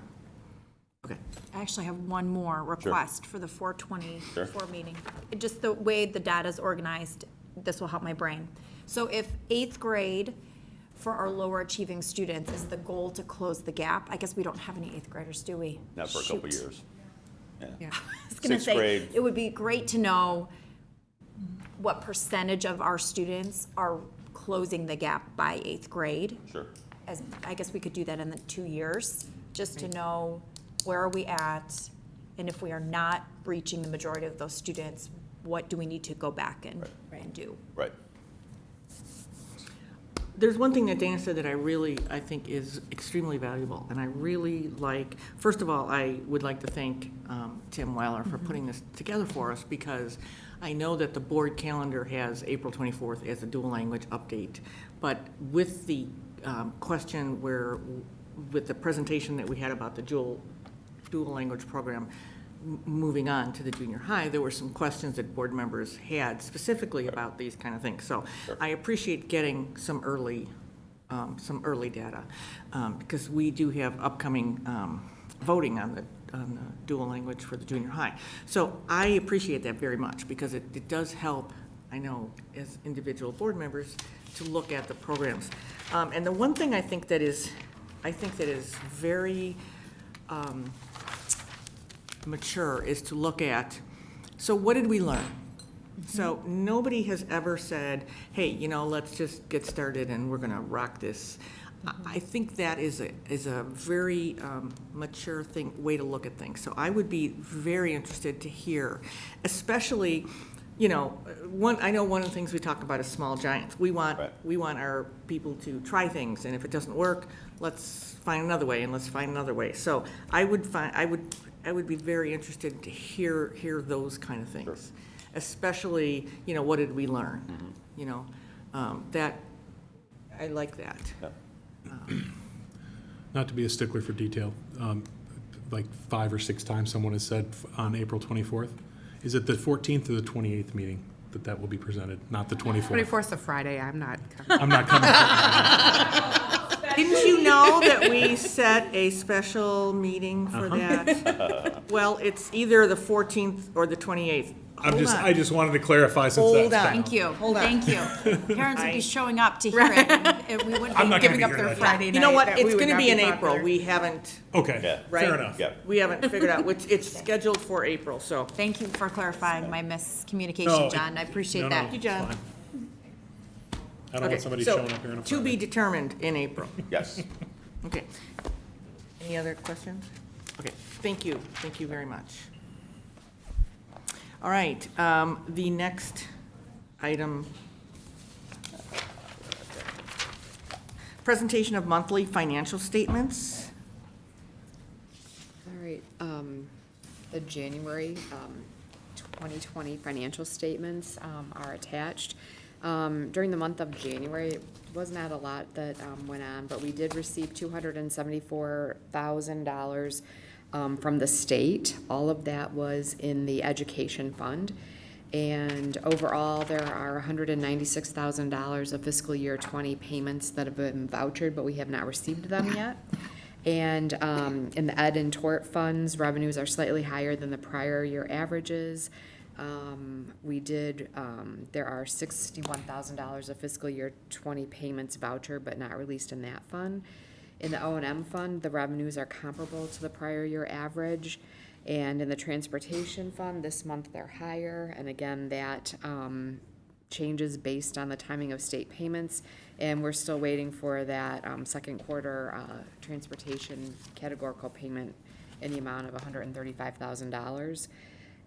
Okay. I actually have one more request for the 424 Sure. meeting. Just the way the data is organized, this will help my brain. So if 8th grade for our lower achieving students is the goal to close the gap, I guess we don't have any 8th graders, do we? Not for a couple Shoot. years. Yeah. I was gonna 6th say, grade. it would be great to know what percentage of our students are closing the gap by 8th grade. Sure. I guess we could do that in the 2 years, just to know where are we at, and if we are not reaching the majority of those students, what do we need to go back and do? Right. There's one thing that Dana said that I think is extremely valuable, and I really like, first of all, I would like to thank Tim Weiler for putting this together for us, because I know that the board calendar has April 24th as a dual language update, but with the question with the presentation that we had about the dual language program moving on to the junior high, there were some questions that board members had specifically about these kind of things. So I appreciate getting some early data, because we do have upcoming voting on the dual language for the junior high. So I appreciate that very much, because it does help, I know, as individual board members, to look at the programs. And the one thing I think that is very mature is to look at, so what did we learn? So nobody has ever said, hey, let's just get started and we're going to rock this. I think that is a very mature way to look at things. So I would be very interested to hear, especially, I know one of the things we talk about is small giants. We want our people to try things, and if it doesn't work, let's find another way, and let's find another way. So I would be very interested to hear those kind of things, sure. Especially, what did we learn? That I like that. Yeah. Not to be a stickler for detail, like 5 or 6 times someone has said on April 24th. Is it the 14th or the 28th meeting that will be presented, not the 24th? 24th of Friday, I'm not coming. I'm not coming. Didn't you know that we set a special meeting for Uh-huh. that? Well, it's either the 14th or the 28th. I just wanted to clarify since Hold that's. on. Thank you. Hold on. Thank you. Parents would I- be showing up to hear it, and we wouldn't I'm be not gonna giving be up here their that day. Friday night. You know what, that we it's would gonna not be be in April, popular. we haven't, Okay, Yeah. right? fair enough. Yeah. We haven't figured out, it's scheduled for April, so. Thank you for clarifying my miscommunication, No, John. I appreciate no, that. no, you, John. it's fine. I don't Okay, want somebody so, showing up here in a to be Friday. determined in April. Yes. Okay. Any other questions? Okay, thank you very much. All right, the next item, presentation of monthly financial statements. All right, the January 2020 financial statements are attached. During the month of January, it was not a lot that went on, but we did receive $274,000 from the state. All of that was in the education fund. And overall, there are $196,000 of fiscal year 20 payments that have been vouchered, but we have not received them yet. And in the ed and tort funds, revenues are slightly higher than the prior year averages. There are $61,000 of fiscal year 20 payments voucher, but not released in that fund. In the O&M fund, the revenues are comparable to the prior year average. And in the transportation fund, this month they're higher. And again, that changes based on the timing of state payments. And we're still waiting for that second quarter transportation categorical payment in the amount of $135,000.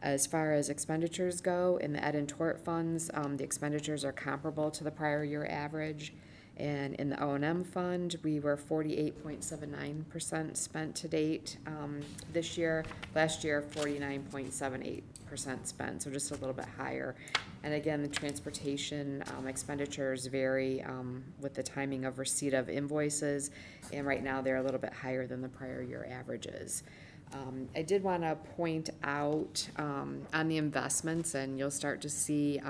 As far as expenditures go, in the ed and tort funds, the expenditures are comparable to the prior year average. And in the O&M fund, we were 48.79% spent to date this year. Last year, 49.78% spent, so just a little bit higher. And again, the transportation expenditures vary with the timing of receipt of invoices, and right now they're a little bit higher than the prior year averages. I did want to point out on the investments, and you'll start to see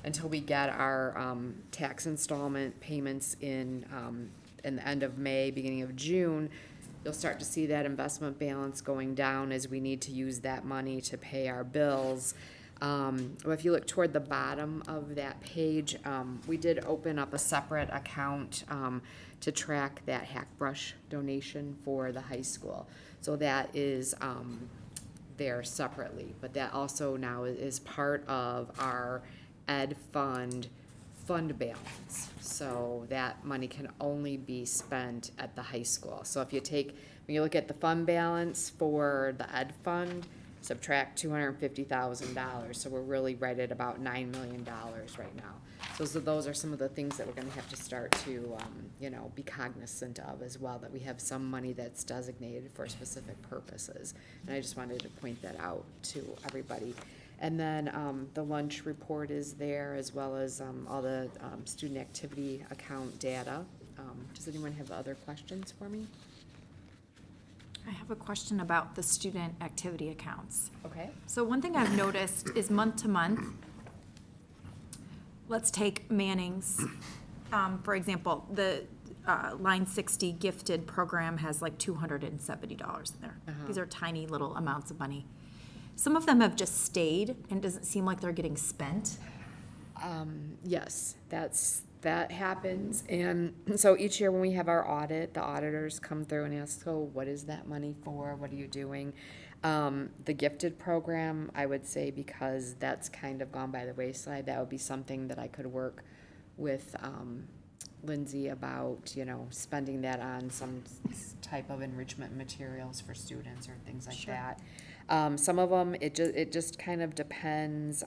until we get our tax installment payments in the end of May, beginning of June, you'll start to see that investment balance going down as we need to use that money to pay our bills. If you look toward the bottom of that page, we did open up a separate account to track that Hackbrush donation for the high school. So that is there separately, but that also now is part of our ed fund balance. So that money can only be spent at the high school. So if you when you look at the fund balance for the ed fund, subtract $250,000, so we're really right at about $9 million right now. So those are some of the things that we're gonna have to start to, be cognizant of as well, that we have some money that's designated for specific purposes. And I just wanted to point that out to everybody. And then the lunch report is there, as well as all the student activity account data. Does anyone have other questions for me? I have a question about the student activity accounts. Okay. So one thing I've noticed is month to month, let's take Manning's, for example, the line 60 gifted program has like $270 in there. These are tiny little amounts of money. Some of them have just stayed and it doesn't seem like they're getting spent. Yes, that happens. And so each year when we have our audit, the auditors come through and ask, so what is that money for? What are you doing? The gifted program, I would say, because that's kind of gone by the wayside, that would be something that I could work with Lindsay about, spending that on some type of enrichment materials for students or things like that. Some of them, it just kind of depends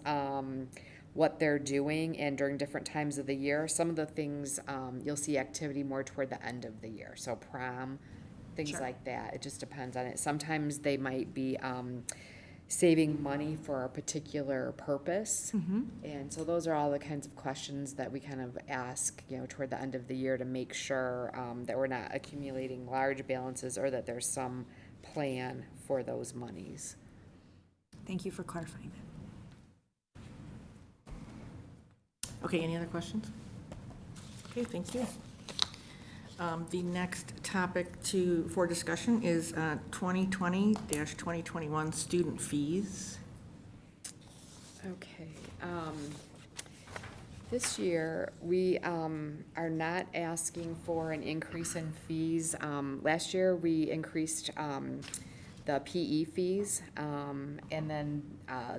what they're doing and during different times of the year. Some of the things, you'll see activity more toward the end of the year. So prom, things like that. It just depends on it. Sometimes they might be saving money for a particular purpose. And so those are all the kinds of questions that we kind of ask, toward the end of the year to make sure that we're not accumulating large balances or that there's some plan for those monies. Thank you for clarifying that. Okay, any other questions? Okay, thank you. The next topic for discussion is 2020-2021 student fees. Okay. This year, we are not asking for an increase in fees. Last year, we increased the PE fees, and then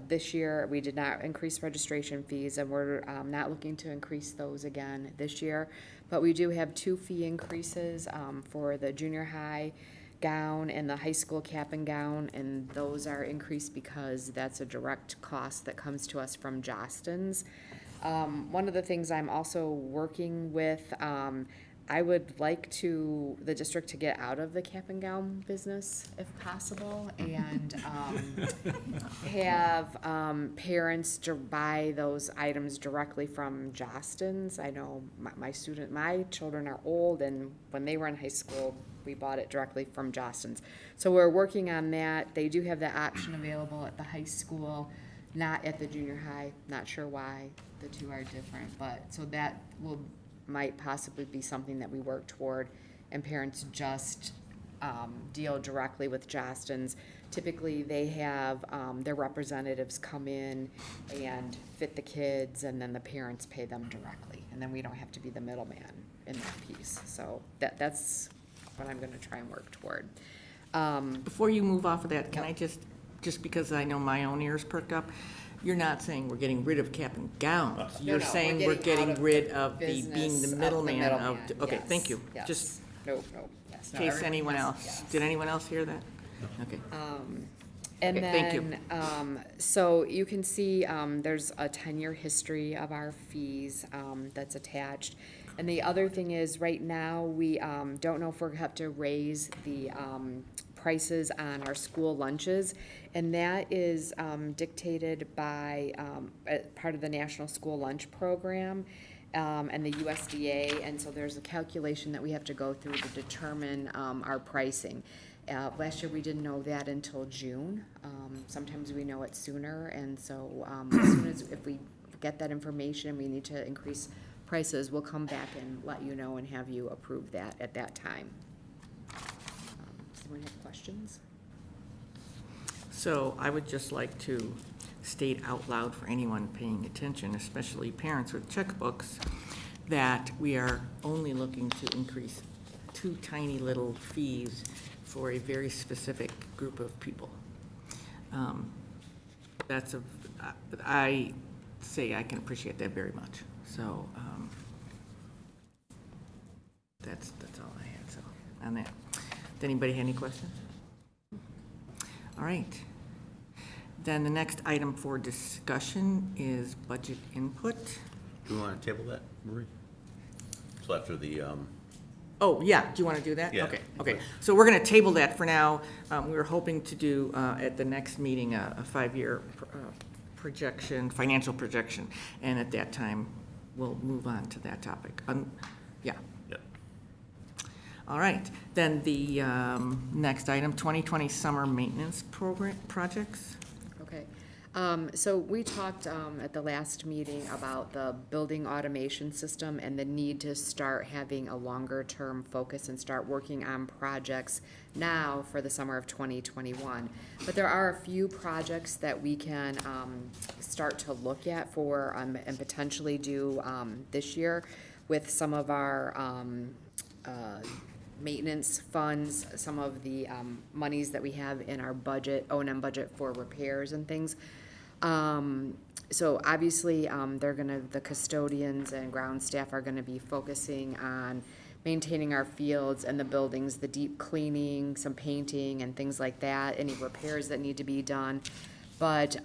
this year, we did not increase registration fees, and we're not looking to increase those again this year. But we do have 2 fee increases for the junior high gown and the high school cap and gown, and those are increased because that's a direct cost that comes to us from Jostens. One of the things I'm also working with, I would like the district to get out of the cap and gown business if possible, and have parents buy those items directly from Jostens. I know my children are old, and when they were in high school, we bought it directly from Jostens. So we're working on that. They do have that option available at the high school, not at the junior high. Not sure why the two are different, but so that might possibly be something that we work toward, and parents just deal directly with Jostens. Typically, they have their representatives come in and fit the kids, and then the parents pay them directly, and then we don't have to be the middleman in that piece. So that's what I'm going to try and work toward. Before you move off of that, can I just because I know my own ears perked up, you're not saying we're getting rid of cap and gowns. You're saying we're getting rid of being the middleman of. Okay, yes, thank you. yes. Just No, yes. in case anyone else. Yes. Did anyone else hear that? Okay. And Okay, thank you. then, so you can see there's a 10-year history of our fees that's attached. And the other thing is, right now, we don't know if we're going to have to raise the prices on our school lunches, and that is dictated by part of the National School Lunch Program and the USDA, and so there's a calculation that we have to go through to determine our pricing. Last year, we didn't know that until June. Sometimes we know it sooner, and so as soon as if we get that information, we need to increase prices, we'll come back and let you know and have you approve that at that time. Does anyone have questions? So I would just like to state out loud for anyone paying attention, especially parents with checkbooks, that we are only looking to increase 2 tiny little fees for a very specific group of people. I say I can appreciate that very much. So that's all I had. So on that, did anybody have any questions? All right. Then the next item for discussion is budget input. Do you want to table that, Marie? So after the, Oh, yeah, do you want to do that? Yeah. Okay. So we're going to table that for now. We were hoping to do at the next meeting a 5-year projection, financial projection, and at that time, we'll move on to that topic. Yeah. Yep. All right, then the next item, 2020 summer maintenance program projects. Okay. So we talked at the last meeting about the building automation system and the need to start having a longer-term focus and start working on projects now for the summer of 2021. But there are a few projects that we can start to look at for and potentially do this year with some of our maintenance funds, some of the monies that we have in our budget, O&M budget for repairs and things. So obviously, the custodians and ground staff are gonna be focusing on maintaining our fields and the buildings, the deep cleaning, some painting and things like that, any repairs that need to be done. But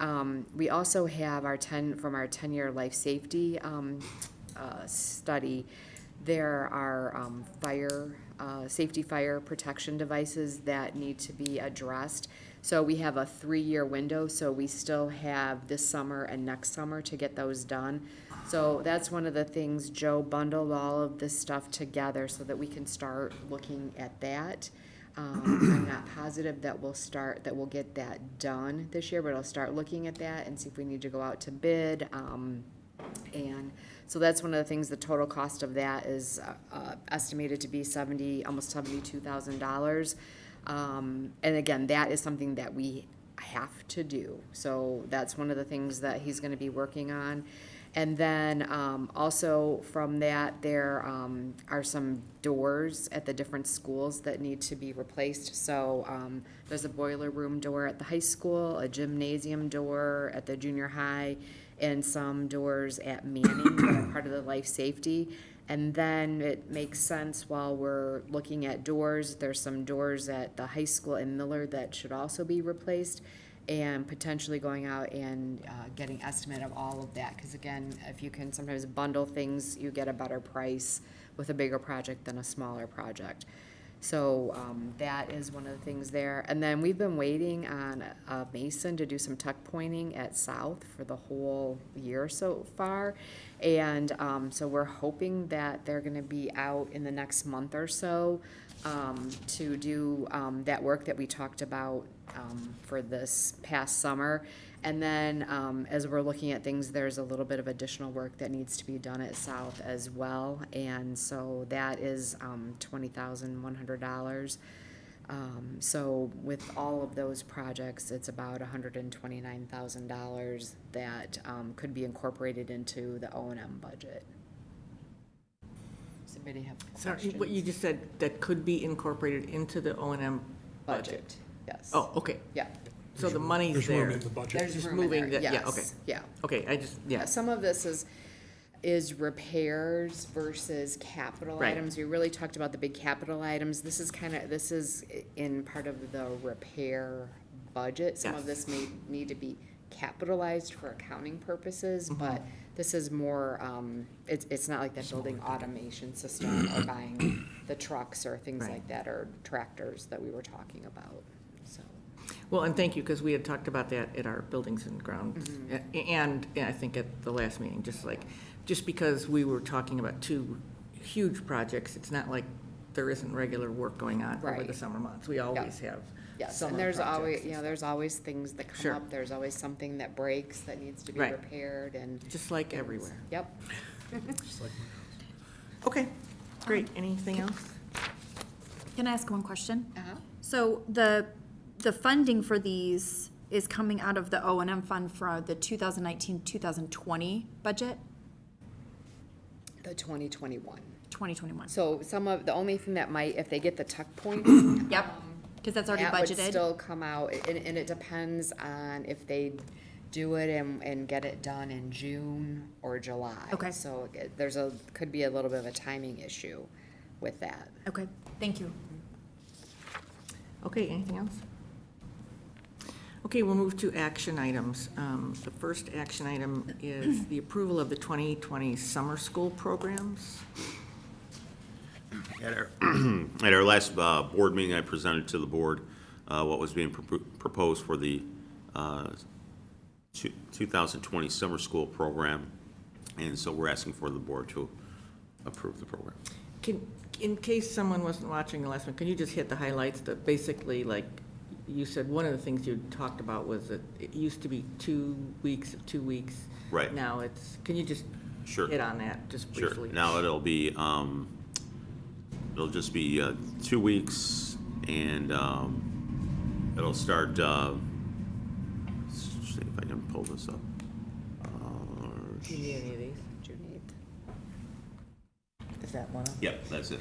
we also have from our 10-year life safety study There are safety fire protection devices that need to be addressed. So we have a 3-year window, so we still have this summer and next summer to get those done. So that's one of the things, Joe bundled all of this stuff together so that we can start looking at that. I'm not positive that we'll get that done this year, but I'll start looking at that and see if we need to go out to bid. And so that's one of the things, the total cost of that is estimated to be almost $72,000. And again, that is something that we have to do. So that's one of the things that he's gonna be working on. And then also from that, there are some doors at the different schools that need to be replaced. So there's a boiler room door at the high school, a gymnasium door at the junior high, and some doors at Manning that are part of the life safety. And then it makes sense while we're looking at doors, there's some doors at the high school in Miller that should also be replaced, and potentially going out and getting estimate of all of that. Because again, if you can sometimes bundle things, you get a better price with a bigger project than a smaller project. So that is one of the things there. And then we've been waiting on a mason to do some tuck pointing at South for the whole year so far. And so we're hoping that they're gonna be out in the next month or so to do that work that we talked about for this past summer. And then as we're looking at things, there's a little bit of additional work that needs to be done at South as well. And so that is $20,100. So with all of those projects, it's about $129,000 that could be incorporated into the O&M budget. Somebody have Sorry, questions? what you just said, that could be incorporated into the O&M budget? Yes. Oh, okay. Yeah. So the money's There's there. room in the budget. There's Just room in moving there, the- yeah, yes, okay. yeah. Okay, I just, yeah. Some of this is repairs versus capital Right. items. We really talked about the big capital items. This is in part of the repair budget. Some of Yes. this may need to be capitalized for accounting purposes, Mm-hmm. but this is more, it's not like that building automation system or buying the trucks or things Right. like that, or tractors that we were talking about, so. Well, and thank you, because we had talked about that at our buildings and grounds, and I think at the last meeting, just because we were talking about 2 huge projects, it's not like there isn't regular work going on over Right. the summer months. We always have Yes, summer and there's always, projects. there's always things that come Sure. up, there's always something that breaks that needs to be Right. repaired, and. Just like everywhere. Yep. Just like my house. Okay, great. Anything else? Can I ask one question? Uh-huh. So the funding for these is coming out of the O&M fund for the 2019-2020 budget? The 2021. 2021. So the only thing that might, if they get the tuck point. Yep, because that's already that would budgeted. still come out, and it depends on if they do it and get it done in June or July. Okay. So could be a little bit of a timing issue with that. Okay, thank you. Okay, anything else? Okay, we'll move to action items. The first action item is the approval of the 2020 summer school programs. At our last board meeting, I presented to the board what was being proposed for the 2020 summer school program, and so we're asking for the board to approve the program. In case someone wasn't watching the last one, can you just hit the highlights that basically, like, you said one of the things you talked about was that it used to be 2 weeks of 2 weeks. Right. Now can you just hit on that just briefly? Sure. Now it'll just be 2 weeks, and it'll start, let's see if I can pull this up. Do you need any of these? June 8th. Is that one of them? Yep, that's it.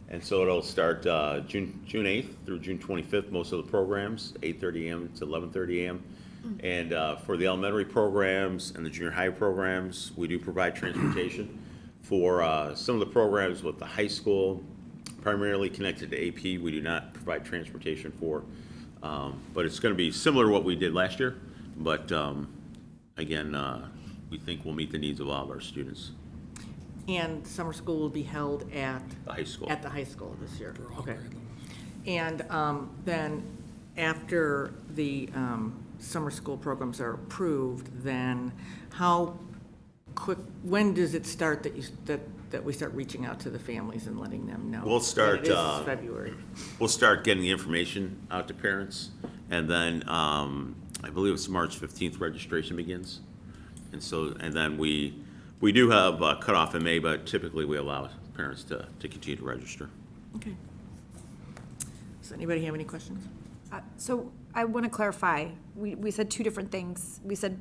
And so it'll start June 8th through June 25th, most of the programs, 8:30 a.m. to 11:30 a.m. And for the elementary programs and the junior high programs, we do provide transportation. For some of the programs with the high school, primarily connected to AP, we do not provide transportation for. But it's going to be similar to what we did last year. But again, we think we'll meet the needs of all of our students. And summer school will be held at? The high school. At the high school this year, okay. And then after the summer school programs are approved, then how quick, when does it start that we start reaching out to the families and letting them know? We'll start, that it is February. We'll start getting the information out to parents, and then I believe it's March 15th registration begins. And then we do have a cutoff in May, but typically we allow parents to continue to register. Okay. Does anybody have any questions? So I want to clarify, we said two different things. We said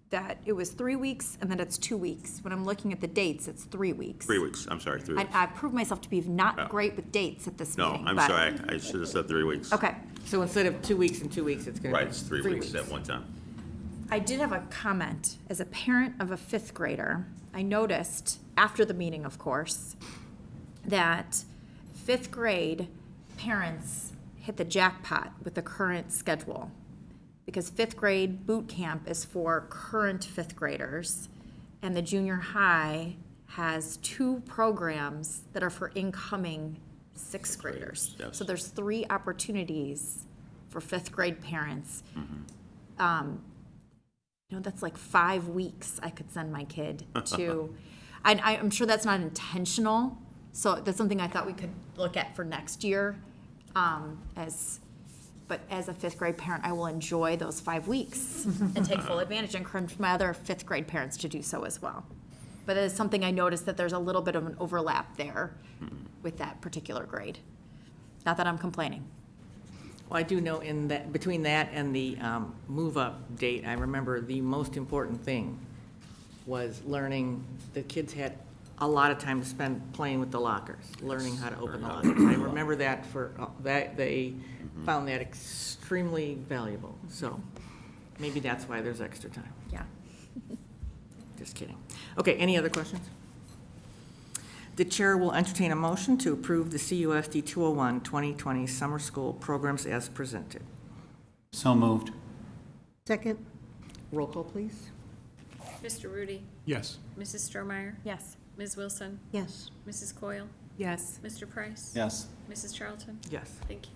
that it was 3 weeks and then it's 2 weeks. When I'm looking at the dates, it's 3 weeks. 3 weeks, I'm sorry, 3 weeks. I proved myself to be not great with dates at this No, meeting. I'm but- sorry, I should have said 3 weeks. Okay. So instead of 2 weeks and 2 weeks, it's going to be Right, it's 3 weeks at one time. I did have a comment. As a parent of a fifth grader, I noticed, after the meeting, of course, that fifth grade parents hit the jackpot with the current schedule. Because fifth grade boot camp is for current fifth graders, and the junior high has 2 programs that are for incoming sixth graders. Yes. So there's 3 opportunities for fifth grade parents. That's like 5 weeks I could send my kid to. I'm sure that's not intentional, so that's something I thought we could look at for next year. But as a fifth grade parent, I will enjoy those 5 weeks and take full advantage and encourage my other fifth grade parents to do so as well. But it is something I noticed that there's a little bit of an overlap there with that particular grade. Not that I'm complaining. Well, I do know between that and the move-up date, I remember the most important thing was learning. The kids had a lot of time to spend playing with the lockers, learning how to open the lockers. I remember that they found that extremely valuable. So maybe that's why there's extra time. Yeah. Just kidding. Okay, any other questions? The chair will entertain a motion to approve the CUSD 201-2020 summer school programs as presented. So moved. Second? Roll call, please. Mr. Rudy? Yes. Mrs. Stromeyer? Yes. Ms. Wilson? Yes. Mrs. Coyle? Yes. Mr. Price? Yes. Mrs. Charlton? Yes. Thank you.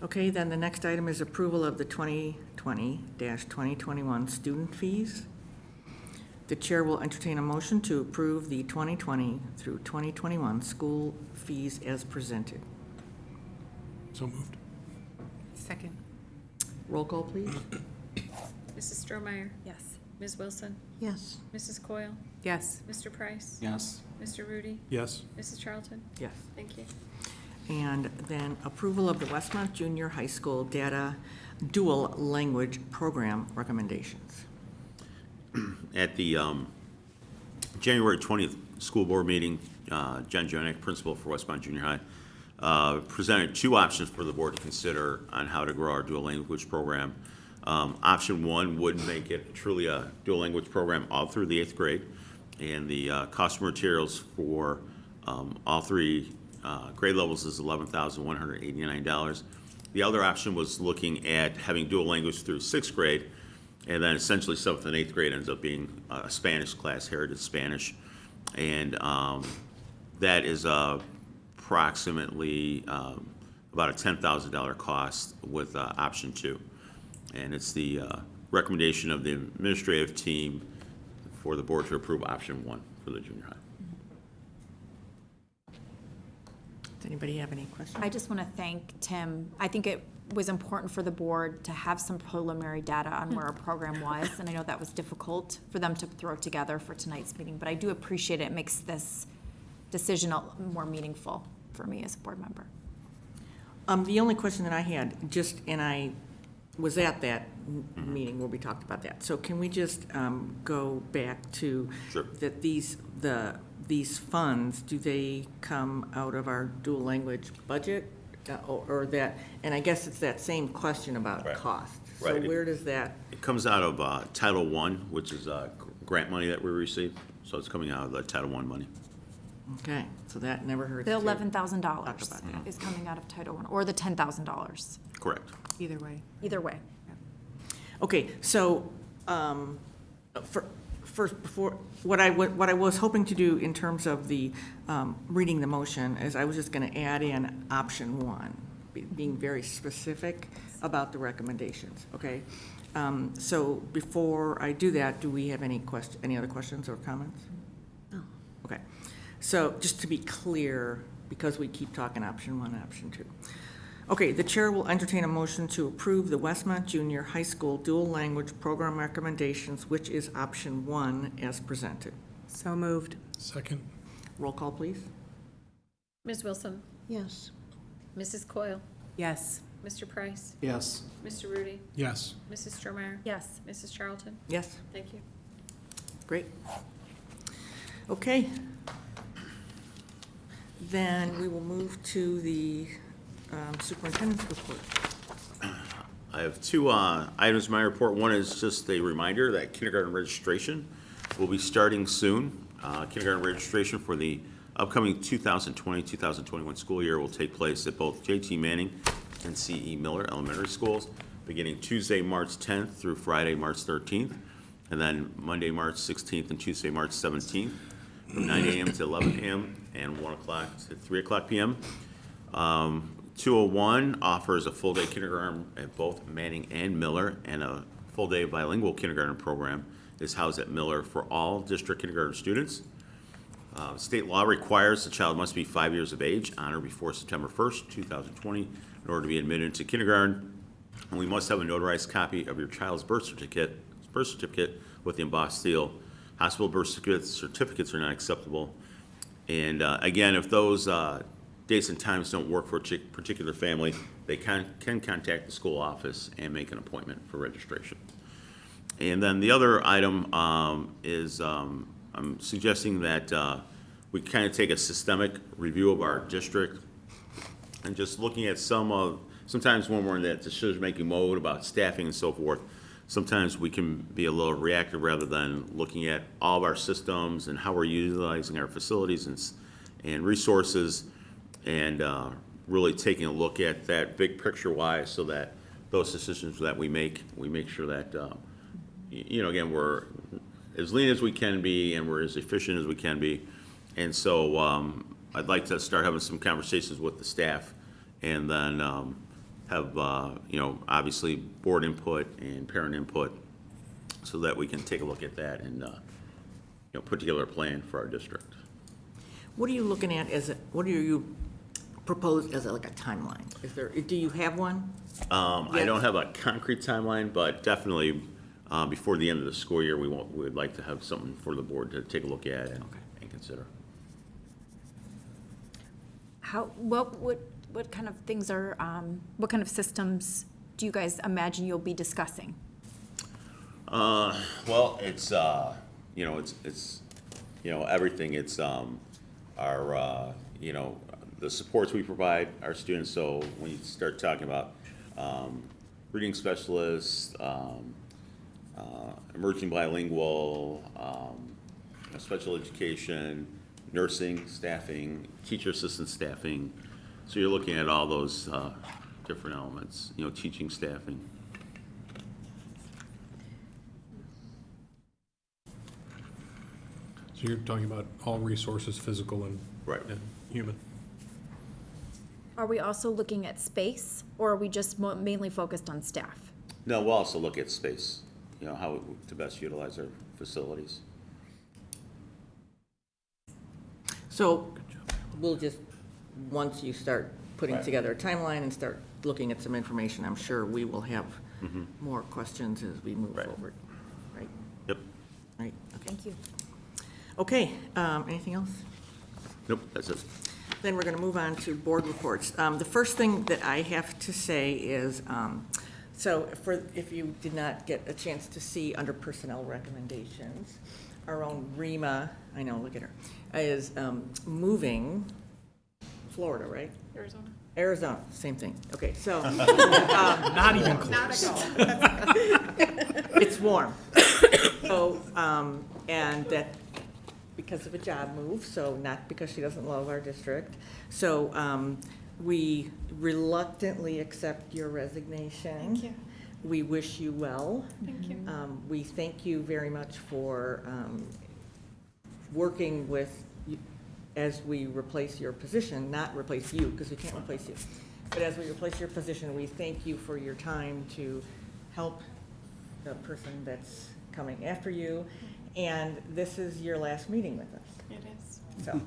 Okay, then the next item is approval of the 2020-2021 student fees. The chair will entertain a motion to approve the 2020 through 2021 school fees as presented. So moved. Second. Roll call, please. Mrs. Stromeyer? Yes. Ms. Wilson? Yes. Mrs. Coyle? Yes. Mr. Price? Yes. Mr. Rudy? Yes. Mrs. Charlton? Yes. Thank you. And then approval of the Westmont Junior High School Data Dual Language Program recommendations. At the January 20th school board meeting, Jen Jonick, principal for Westmont Junior High, presented 2 options for the board to consider on how to grow our dual language program. Option 1 would make it truly a dual language program all through the 8th grade, and the cost of materials for all 3 grade levels is $11,189. The other option was looking at having dual language through 6th grade, and then essentially 7th and 8th grade ends up being a Spanish class, Heritage Spanish. And that is approximately about a $10,000 cost with option 2. And it's the recommendation of the administrative team for the board to approve option 1 for the junior high. Does anybody have any questions? I just want to thank Tim. I think it was important for the board to have some preliminary data on where our program was, and I know that was difficult for them to throw together for tonight's meeting, but I do appreciate it. It makes this decision more meaningful for me as a board member. The only question that I had, and I was at that meeting where we talked about that. So can we just go back to that these funds, do they come out of our dual language budget? Or that, and I guess it's that same question about cost. So Right. where does that? It comes out of Title I, which is grant money that we receive. So it's coming out of the Title I money. Okay, so that never hurts. The to $11,000 talk about that. is coming out of Title I, or the $10,000. Correct. Either way. Either way. Okay, so first, before, what I was hoping to do in terms of the reading the motion is I was just going to add in option 1, being very specific about the recommendations, okay? So before I do that, do we have any other questions or comments? No. Okay. So just to be clear, because we keep talking option 1, option 2. Okay, the chair will entertain a motion to approve the Westmont Junior High School dual language program recommendations, which is option 1 as presented. So moved. Second. Roll call, please. Ms. Wilson, Yes. Mrs. Coyle, Yes. Mr. Price, Yes. Mr. Rudy, Yes. Mrs. Stromeyer, Yes. Mrs. Charlton. Yes. Thank you. Great. Okay. Then we will move to the superintendent's report. I have 2 items in my report. One is just a reminder that kindergarten registration will be starting soon. Kindergarten registration for the upcoming 2020-2021 school year will take place at both J.T. Manning and C.E. Miller Elementary Schools, beginning Tuesday, March 10th through Friday, March 13th, and then Monday, March 16th and Tuesday, March 17th, from 9 a.m. to 11 a.m. and 1 o'clock to 3 o'clock p.m. 201 offers a full-day kindergarten at both Manning and Miller, and a full-day bilingual kindergarten program is housed at Miller for all district kindergarten students. State law requires the child must be 5 years of age on or before September 1st, 2020, in order to be admitted into kindergarten. And we must have a notarized copy of your child's birth certificate with the embossed seal. Hospital birth certificates are not acceptable. And again, if those dates and times don't work for a particular family, they can contact the school office and make an appointment for registration. And then the other item is I'm suggesting that we kind of take a systemic review of our district and just looking at sometimes when we're in that decision-making mode about staffing and so forth, sometimes we can be a little reactive rather than looking at all of our systems and how we're utilizing our facilities and resources, and really taking a look at that big picture-wise so that those decisions that we make sure that, again, we're as lean as we can be and we're as efficient as we can be. And so I'd like to start having some conversations with the staff and then have, obviously board input and parent input so that we can take a look at that and, put together a plan for our district. What are you looking at what do you propose as like a timeline? Do you have one? I don't have a concrete timeline, but definitely before the end of the school year, we would like to have something for the board to take a look at and consider. What kind of things are, what kind of systems do you guys imagine you'll be discussing? Well, it's everything. It's our the supports we provide our students. So when you start talking about reading specialists, emerging bilingual, special education, nursing staffing, teacher assistant staffing. So you're looking at all those different elements, teaching staffing. So you're talking about all resources, physical and human. Are we also looking at space, or are we just mainly focused on staff? No, we'll also look at space, how to best utilize our facilities. So we'll just, once you start putting together a timeline and start looking at some information, I'm sure we will have more questions as we move forward, right? Yep. Right, okay. Thank you. Okay, anything else? Nope, that's it. Then we're going to move on to board reports. The first thing that I have to say is, if you did not get a chance to see under personnel recommendations, our own Rima, I know, look at her, is moving Florida, right? Arizona, same thing. Okay, so. Not even close. It's warm. So, and that because of a job move, so not because she doesn't love our district. So we reluctantly accept your resignation. Thank you. we wish you well. Thank you. We thank you very much for working with, as we replace your position, not replace you, because we can't replace you, but as we replace your position, we thank you for your time to help the person that's coming after you. And this is your last meeting with us. It is. So,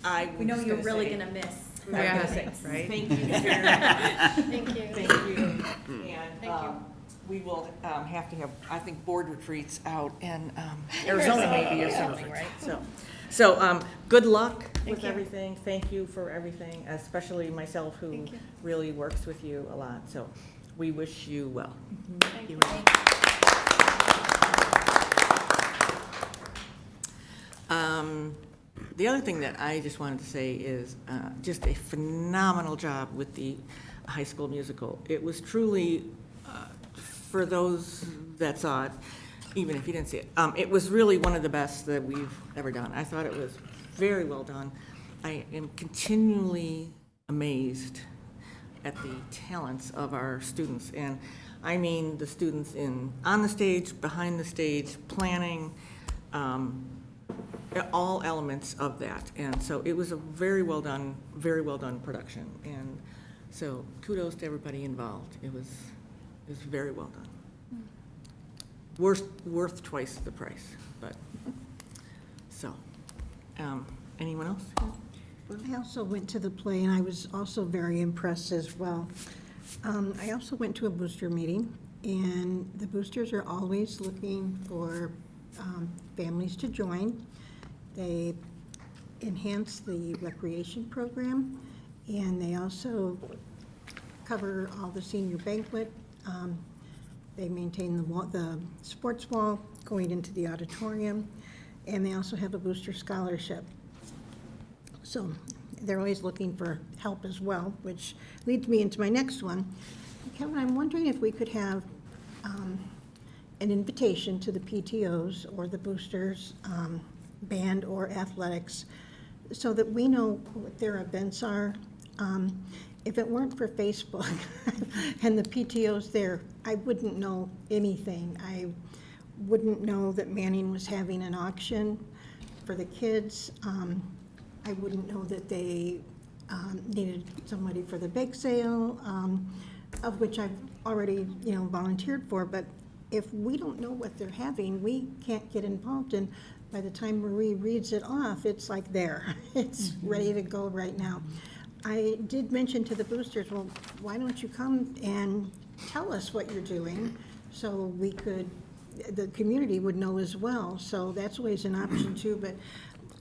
I We know was you're gonna really say- gonna miss. I was gonna say, Right? Thank you very much. Thank you. Thank you. And we will have to have, I think, board retreats out in Arizona maybe or something, right? So good luck with everything. Thank you for everything, especially myself who really works with you a lot. So we wish you well. Thank you. The other thing that I just wanted to say is just a phenomenal job with the high school musical. It was truly, for those that saw it, even if you didn't see it, it was really one of the best that we've ever done. I thought it was very well done. I am continually amazed at the talents of our students. And I mean the students on the stage, behind the stage, planning, all elements of that. And so it was a very well done production. And so kudos to everybody involved. It was very well done. Worth twice the price, but, so, anyone else? Well, I also went to the play, and I was also very impressed as well. I also went to a booster meeting, and the boosters are always looking for families to join. They enhance the recreation program, and they also cover all the senior banquet. They maintain the sports wall going into the auditorium, and they also have a booster scholarship. So they're always looking for help as well, which leads me into my next one. Kevin, I'm wondering if we could have an invitation to the PTOs or the boosters, band or athletics, so that we know what their events are. If it weren't for Facebook and the PTOs there, I wouldn't know anything. I wouldn't know that Manning was having an auction for the kids. I wouldn't know that they needed somebody for the bake sale, of which I've already, volunteered for. But if we don't know what they're having, we can't get involved. And by the time Marie reads it off, it's like there. It's ready to go right now. I did mention to the boosters, well, why don't you come and tell us what you're doing so the community would know as well. So that's always an option too. But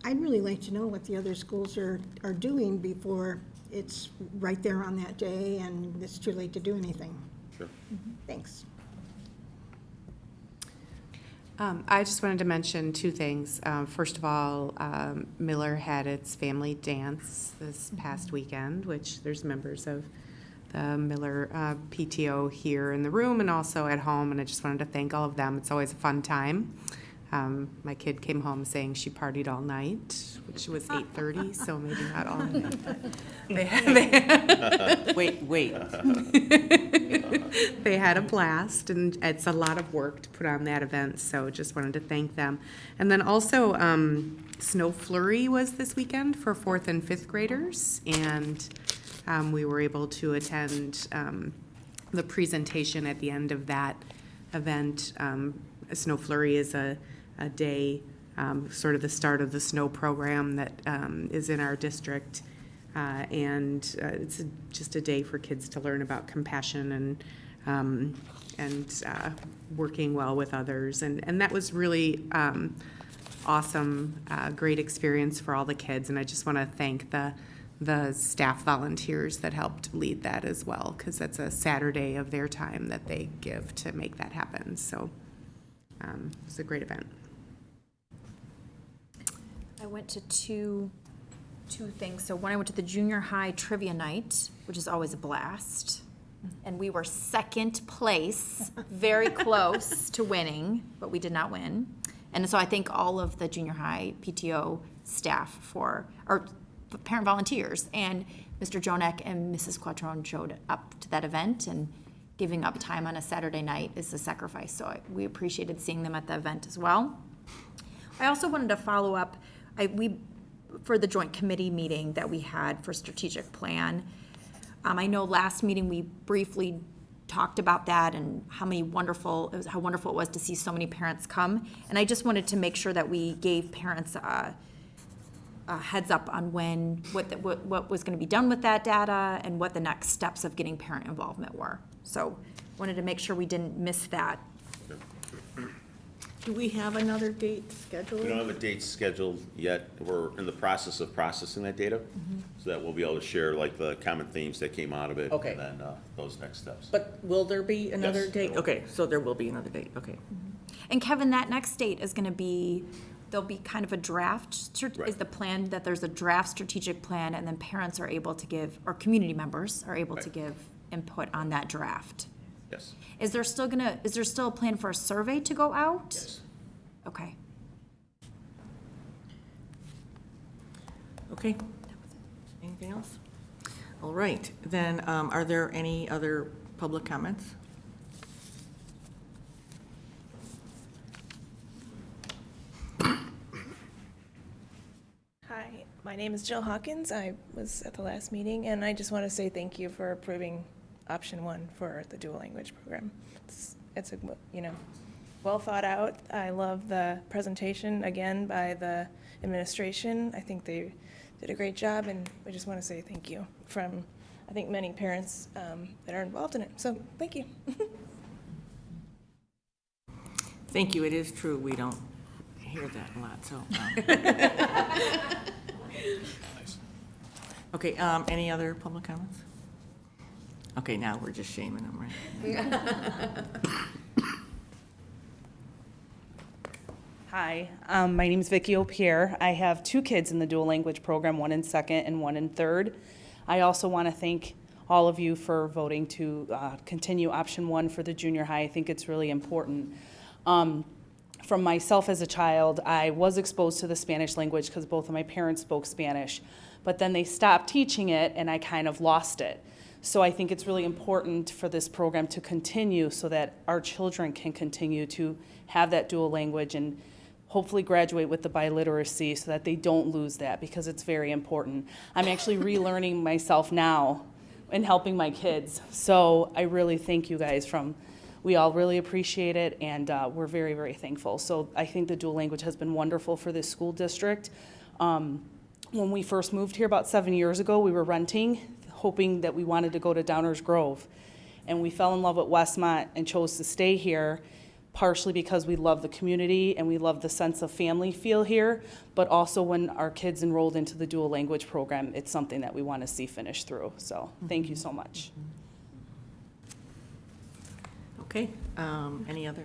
I'd really like to know what the other schools are doing before it's right there on that day and it's too late to do anything. Sure. Thanks. I just wanted to mention two things. First of all, Miller had its family dance this past weekend, which there's members of the Miller PTO here in the room and also at home, and I just wanted to thank all of them. It's always a fun time. My kid came home saying she partied all night, which was 8:30, so maybe not all night. But Wait. They had a blast, and it's a lot of work to put on that event, so just wanted to thank them. And then also, Snow Flurry was this weekend for 4th and 5th graders, and we were able to attend the presentation at the end of that event. Snow Flurry is a day, sort of the start of the snow program that is in our district. And it's just a day for kids to learn about compassion and working well with others. And that was really awesome, great experience for all the kids. And I just want to thank the staff volunteers that helped lead that as well, because that's a Saturday of their time that they give to make that happen. So it's a great event. I went to two things. So one, I went to the junior high trivia night, which is always a blast. And we were second place, very close to winning, but we did not win. And so I thank all of the junior high PTO staff or parent volunteers. And Mr. Jonek and Mrs. Quattrone showed up to that event, and giving up time on a Saturday night is a sacrifice. So we appreciated seeing them at the event as well. I also wanted to follow up, for the joint committee meeting that we had for strategic plan. I know last meeting we briefly talked about that and how wonderful it was to see so many parents come. And I just wanted to make sure that we gave parents a heads up on what was going to be done with that data and what the next steps of getting parent involvement were. So wanted to make sure we didn't miss that. Do we have another date scheduled? We don't have a date scheduled yet. We're in the process of processing that data, so that we'll be able to share like the common themes that came out of it, Okay. and then those next steps. But will there be another Yes, date? there will be. Okay, so there will be another date, okay. And Kevin, that next date is going to be, there'll be kind of a draft, Right. is the plan that there's a draft strategic plan and then parents are able to give, or community members are able to Right. give input on that draft. Yes. Is there still a plan for a survey to go out? Yes. Okay. Okay. Anything else? All right, then, are there any other public comments? Hi, my name is Jill Hawkins. I was at the last meeting, and I just want to say thank you for approving option 1 for the dual language program. It's a, well thought out. I love the presentation, again, by the administration. I think they did a great job, and I just want to say thank you from, I think, many parents that are involved in it. So, thank you. Thank you, it is true, we don't hear that a lot, so. Okay, any other public comments? Okay, now we're just shaming them, right? Hi, my name is Vicki O'Pierre. I have 2 kids in the dual language program, one in second and one in third. I also want to thank all of you for voting to continue option 1 for the junior high. I think it's really important. From myself as a child, I was exposed to the Spanish language because both of my parents spoke Spanish, but then they stopped teaching it and I kind of lost it. So I think it's really important for this program to continue so that our children can continue to have that dual language and hopefully graduate with the biliteracy so that they don't lose that, because it's very important. I'm actually relearning myself now and helping my kids. So I really thank you guys. We all really appreciate it, and we're very, very thankful. So I think the dual language has been wonderful for this school district. When we first moved here about 7 years ago, we were renting, hoping that we wanted to go to Downers Grove. And we fell in love with Westmont and chose to stay here, partially because we love the community and we love the sense of family feel here, but also when our kids enrolled into the dual language program, it's something that we want to see finish through. So thank you so much. Okay, any other?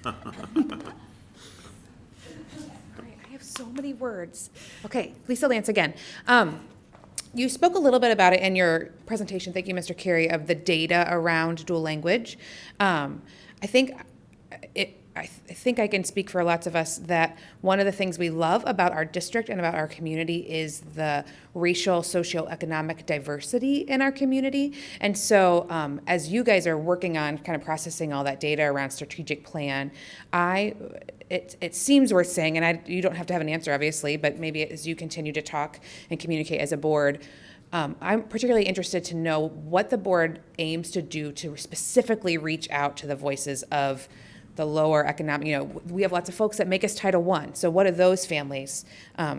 I have so many words. Okay, Lisa Lance again. You spoke a little bit about it in your presentation, thank you, Mr. Carey, of the data around dual language. I think I can speak for lots of us that one of the things we love about our district and about our community is the racial, socioeconomic diversity in our community. And so as you guys are working on kind of processing all that data around strategic plan, it seems worth saying, and you don't have to have an answer, obviously, but maybe as you continue to talk and communicate as a board, I'm particularly interested to know what the board aims to do to specifically reach out to the voices of the lower economic, we have lots of folks that make us Title I. So what are those families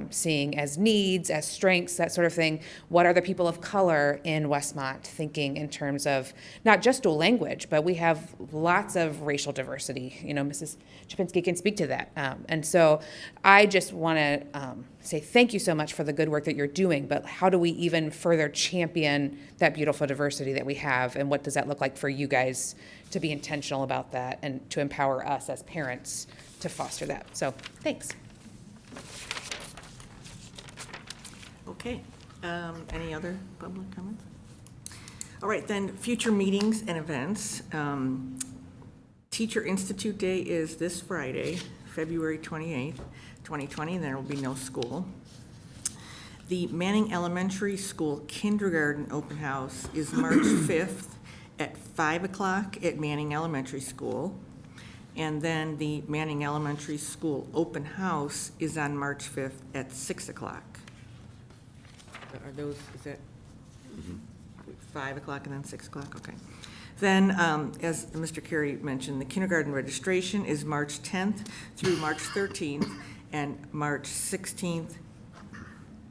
seeing as needs, as strengths, that sort of thing? What are the people of color in Westmont thinking in terms of not just dual language, but we have lots of racial diversity. Mrs. Chapinski can speak to that. And so I just want to say thank you so much for the good work that you're doing, but how do we even further champion that beautiful diversity that we have, and what does that look like for you guys to be intentional about that and to empower us as parents to foster that? So thanks. Okay, any other public comments? All right, then, future meetings and events. Teacher Institute Day is this Friday, February 28th, 2020, and there will be no school. The Manning Elementary School Kindergarten Open House is March 5th at 5 o'clock at Manning Elementary School. And then the Manning Elementary School open house is on March 5th at 6 o'clock. Are those, is that 5 o'clock and then 6 o'clock? Okay. Then, as Mr. Carey mentioned, the kindergarten registration is March 10th through March 13th and March 16th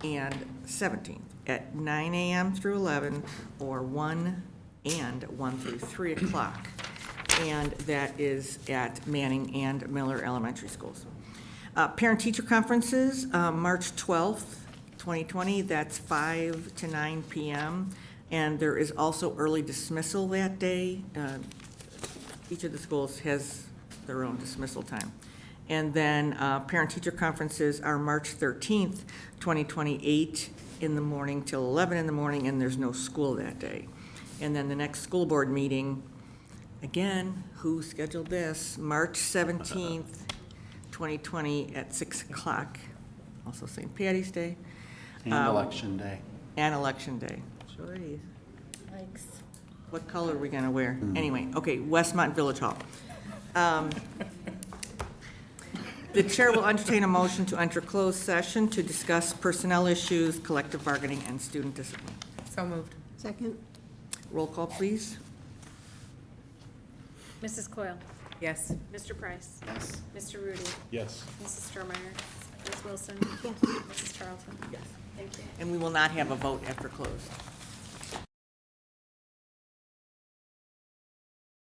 and 17th at 9 a.m. through 11 or 1 through 3 o'clock. And that is at Manning and Miller Elementary Schools. Parent-teacher conferences, March 12th, 2020, that's 5 to 9 p.m. And there is also early dismissal that day. Each of the schools has their own dismissal time. And then parent-teacher conferences are March 13th, 2028 in the morning till 11 in the morning, and there's no school that day. And then the next school board meeting, again, who scheduled this? March 17th, 2020 at 6 o'clock. Also St. Patty's Day. And Election Day. And Election Day. Sorry. Thanks. What color are we gonna wear? Anyway, okay, Westmont Village Hall. The chair will entertain a motion to enter closed session to discuss personnel issues, collective bargaining, and student discipline. So moved. Second? Roll call, please. Mrs. Coyle? Yes. Mr. Price? Yes. Mr. Rudy? Yes. Mrs. Stromeyer? Ms. Wilson? Yes. Mrs. Charlton? Yes. Thank you. And we will not have a vote after closed.